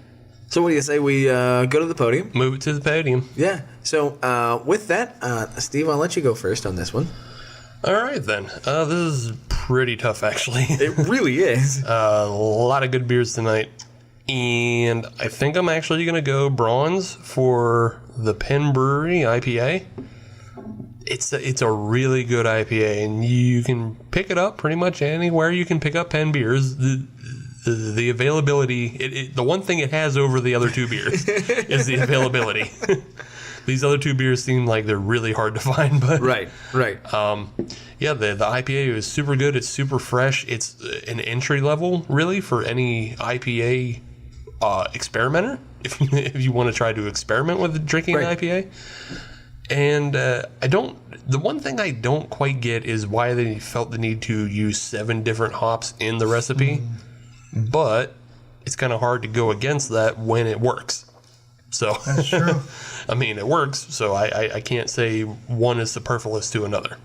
So what do you say we go to the podium? Move it to the podium. Yeah. So with that, Steve, I'll let you go first on this one. All right then. This is pretty tough actually. It really is. A lot of good beers tonight. And I think I'm actually going to go bronze for the Penn Brewery IPA. It's a really good IPA, and you can pick it up pretty much anywhere you can pick up Penn beers. The availability, the one thing it has over the other two beers is the availability. These other two beers seem like they're really hard to find, but Right. yeah, the IPA is super good. It's super fresh. It's an entry level, really, for any IPA experimenter. If you want to try to experiment with drinking an IPA, and the one thing I don't quite get is why they felt the need to use 7 different hops in the recipe, but it's kind of hard to go against that when it works. So that's true. I mean, it works, so I can't say one is superfluous to another.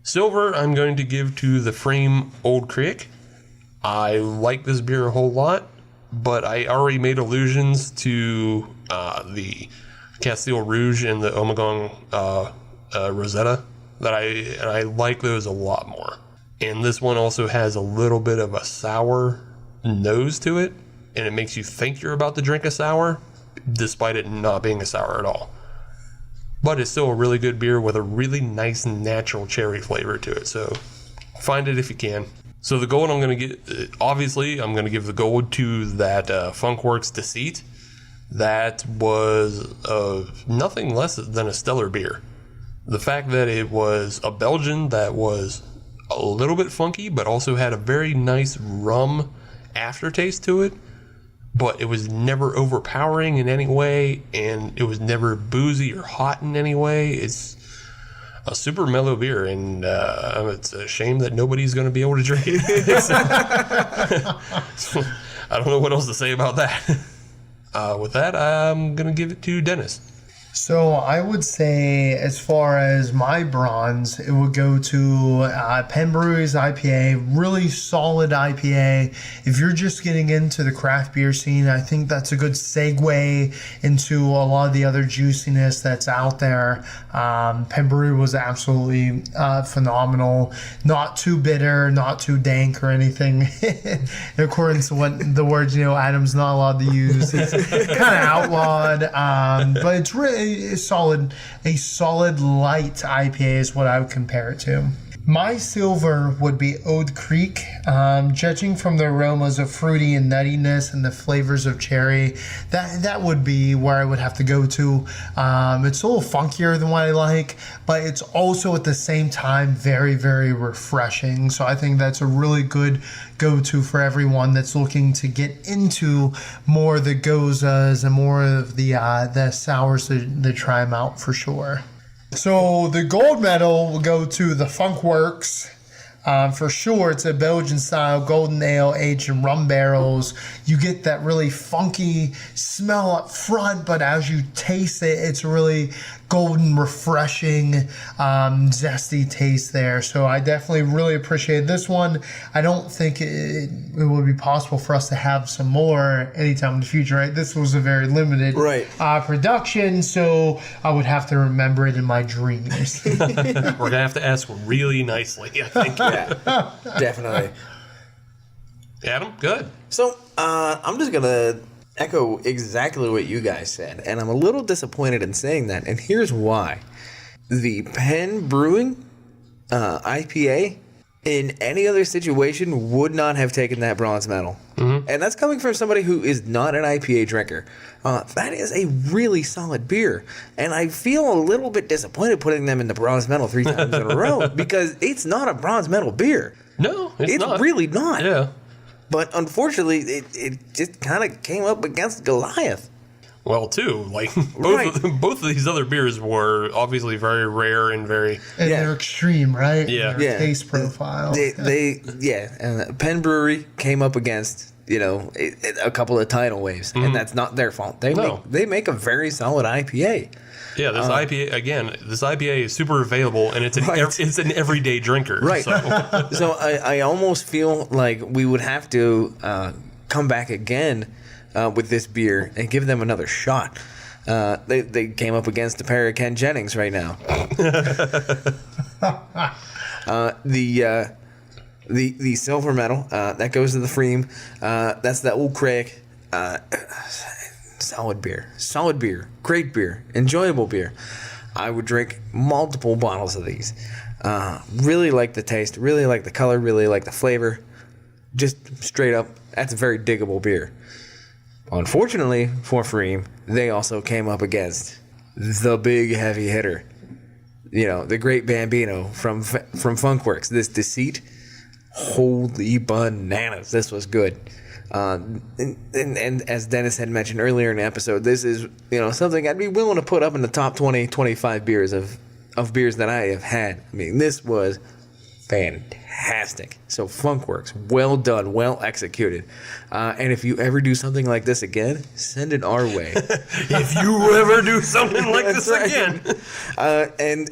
Silver, I'm going to give to the Friem Oude Kriek. I like this beer a whole lot, but I already made allusions to the Castile Rouge and the Ommegang Rosetta that I like those a lot more. And this one also has a little bit of a sour nose to it, and it makes you think you're about to drink a sour, despite it not being a sour at all. But it's still a really good beer with a really nice natural cherry flavor to it. So find it if you can. So the gold I'm going to get, obviously, I'm going to give the gold to that IPAFunwerks Deceit. That was nothing less than a stellar beer. The fact that it was a Belgian that was a little bit funky, but also had a very nice rum aftertaste to it. But it was never overpowering in any way, and it was never boozy or hot in any way. It's a super mellow beer, and it's a shame that nobody's going to be able to drink it. So, I don't know what else to say about that. With that, I'm going to give it to Dennis. So I would say, as far as my bronze, it would go to Penn Brewery's IPA. Really solid IPA. If you're just getting into the craft beer scene, I think that's a good segue into a lot of the other juiciness that's out there. Penn Brewery was absolutely phenomenal. Not too bitter, not too dank or anything. In accordance to what the words Adam's not allowed to use. It's kind of outlawed, but it's really a solid light IPA is what I would compare it to. My silver would be Oude Kriek. Judging from the aromas of fruity and nuttiness and the flavors of cherry, that would be where I would have to go to. It's a little funkier than what I like, but it's also at the same time very, very refreshing. So I think that's a really good go-to for everyone that's looking to get into more of the gozas and more of the sours to try them out for sure. So the gold medal will go to the IPAFunwerks For sure, it's a Belgian style golden ale aged in rum barrels. You get that really funky smell up front, but as you taste it, it's really golden, refreshing, zesty taste there. So I definitely really appreciate this one. I don't think it would be possible for us to have some more anytime in the future, right? This was a very limited production, so I would have to remember it in my dreams. We're going to have to ask really nicely, I think. Yeah, definitely. Adam, good. So I'm just going to echo exactly what you guys said, and I'm a little disappointed in saying that, and here's why. The Penn Brewing IPA in any other situation would not have taken that bronze medal. Mm-hmm. And that's coming from somebody who is not an IPA drinker. That is a really solid beer, and I feel a little bit disappointed putting them in the bronze medal 3 times in a row because it's not a bronze medal beer. No, it's not. Really not. Yeah. But unfortunately, it just kind of came up against Goliath. Well, too, like both of these other beers were obviously very rare and very... And they're extreme, right? Yeah. Their taste profile. And Penn Brewery came up against, a couple of tidal waves, and that's not their fault. They make a very solid IPA. Yeah, this IPA is super available, and it's an everyday drinker. Right. So, so I almost feel like we would have to come back again with this beer and give them another shot. They came up against a pair of Ken Jennings right now. The silver medal that goes to the Friem. That's the Oude Kriek. Solid beer, great beer, enjoyable beer. I would drink multiple bottles of these. Really like the taste, really like the color, really like the flavor. Just straight up, that's a very diggable beer. Unfortunately for Friem, they also came up against the big heavy hitter. The great Bambino from Funkworks. This Deceit, holy bananas, this was good. And as Dennis had mentioned earlier in the episode, this is something I'd be willing to put up in the top 20, 25 beers of beers that I have had. I mean, this was fantastic. So Funkworks, well done, well executed. And if you ever do something like this again, send it our way. If you ever do something like this again. And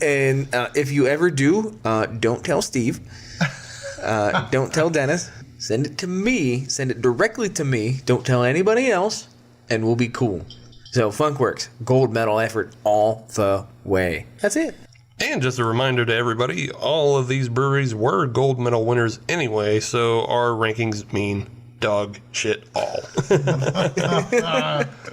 if you ever do, don't tell Steve. Don't tell Dennis. Send it to me. Send it directly to me. Don't tell anybody else, and we'll be cool. So Funkworks, gold medal effort all the way. That's it. And just a reminder to everybody, all of these breweries were gold medal winners anyway, so our rankings mean dog shit all.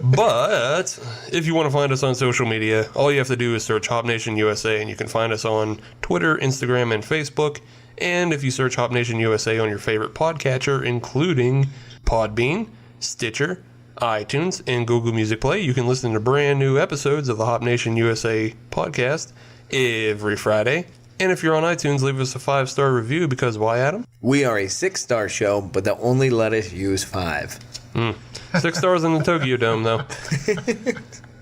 But if you want to find us on social media, all you have to do is search Hop Nation USA, and you can find us on Twitter, Instagram, and Facebook. And if you search Hop Nation USA on your favorite podcatcher, including Podbean, Stitcher, iTunes, and Google Music Play, you can listen to brand new episodes of the Hop Nation USA podcast every Friday. And if you're on iTunes, leave us a 5-star review, because why, Adam? We are a 6-star show, but they'll only let us use 5. 6 stars in the Tokyo Dome, though.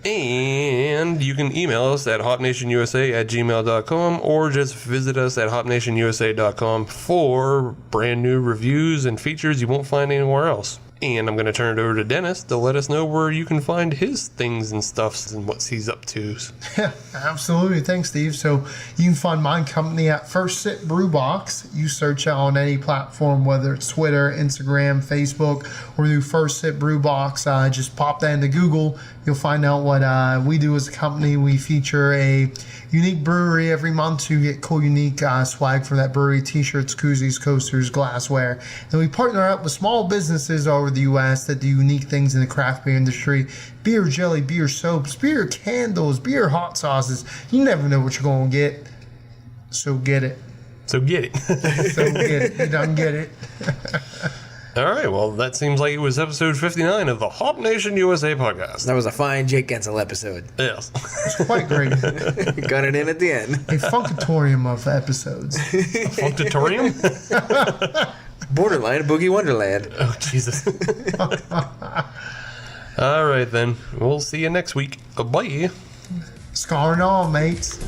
And you can email us at hopnationusa@gmail.com, or just visit us at hopnationusa.com for brand new reviews and features you won't find anywhere else. And I'm going to turn it over to Dennis to let us know where you can find his things and stuffs and what he's up to. Yeah, absolutely. Thanks, Steve. So you can find my company at First Sip Brew Box. You search out on any platform, whether it's Twitter, Instagram, Facebook, or do First Sip Brew Box. Just pop that into Google. You'll find out what we do as a company. We feature a unique brewery every month, so you get cool, unique swag for that brewery: t-shirts, koozies, coasters, glassware. And we partner up with small businesses all over the U.S. that do unique things in the craft beer industry: beer jelly, beer soaps, beer candles, beer hot sauces. You never know what you're going to get, so get it. So get it. So get it. You don't get it. All right, well, that seems like it was episode 59 of the Hop Nation USA podcast. That was a fine Jake Gensel episode. Yes. It's quite great. Got it in at the end. A funkatorium of episodes. Funkatorium? Borderline Boogie Wonderland. Oh, Jesus. All right, then. We'll see you next week. Bye. Scar and all, mates.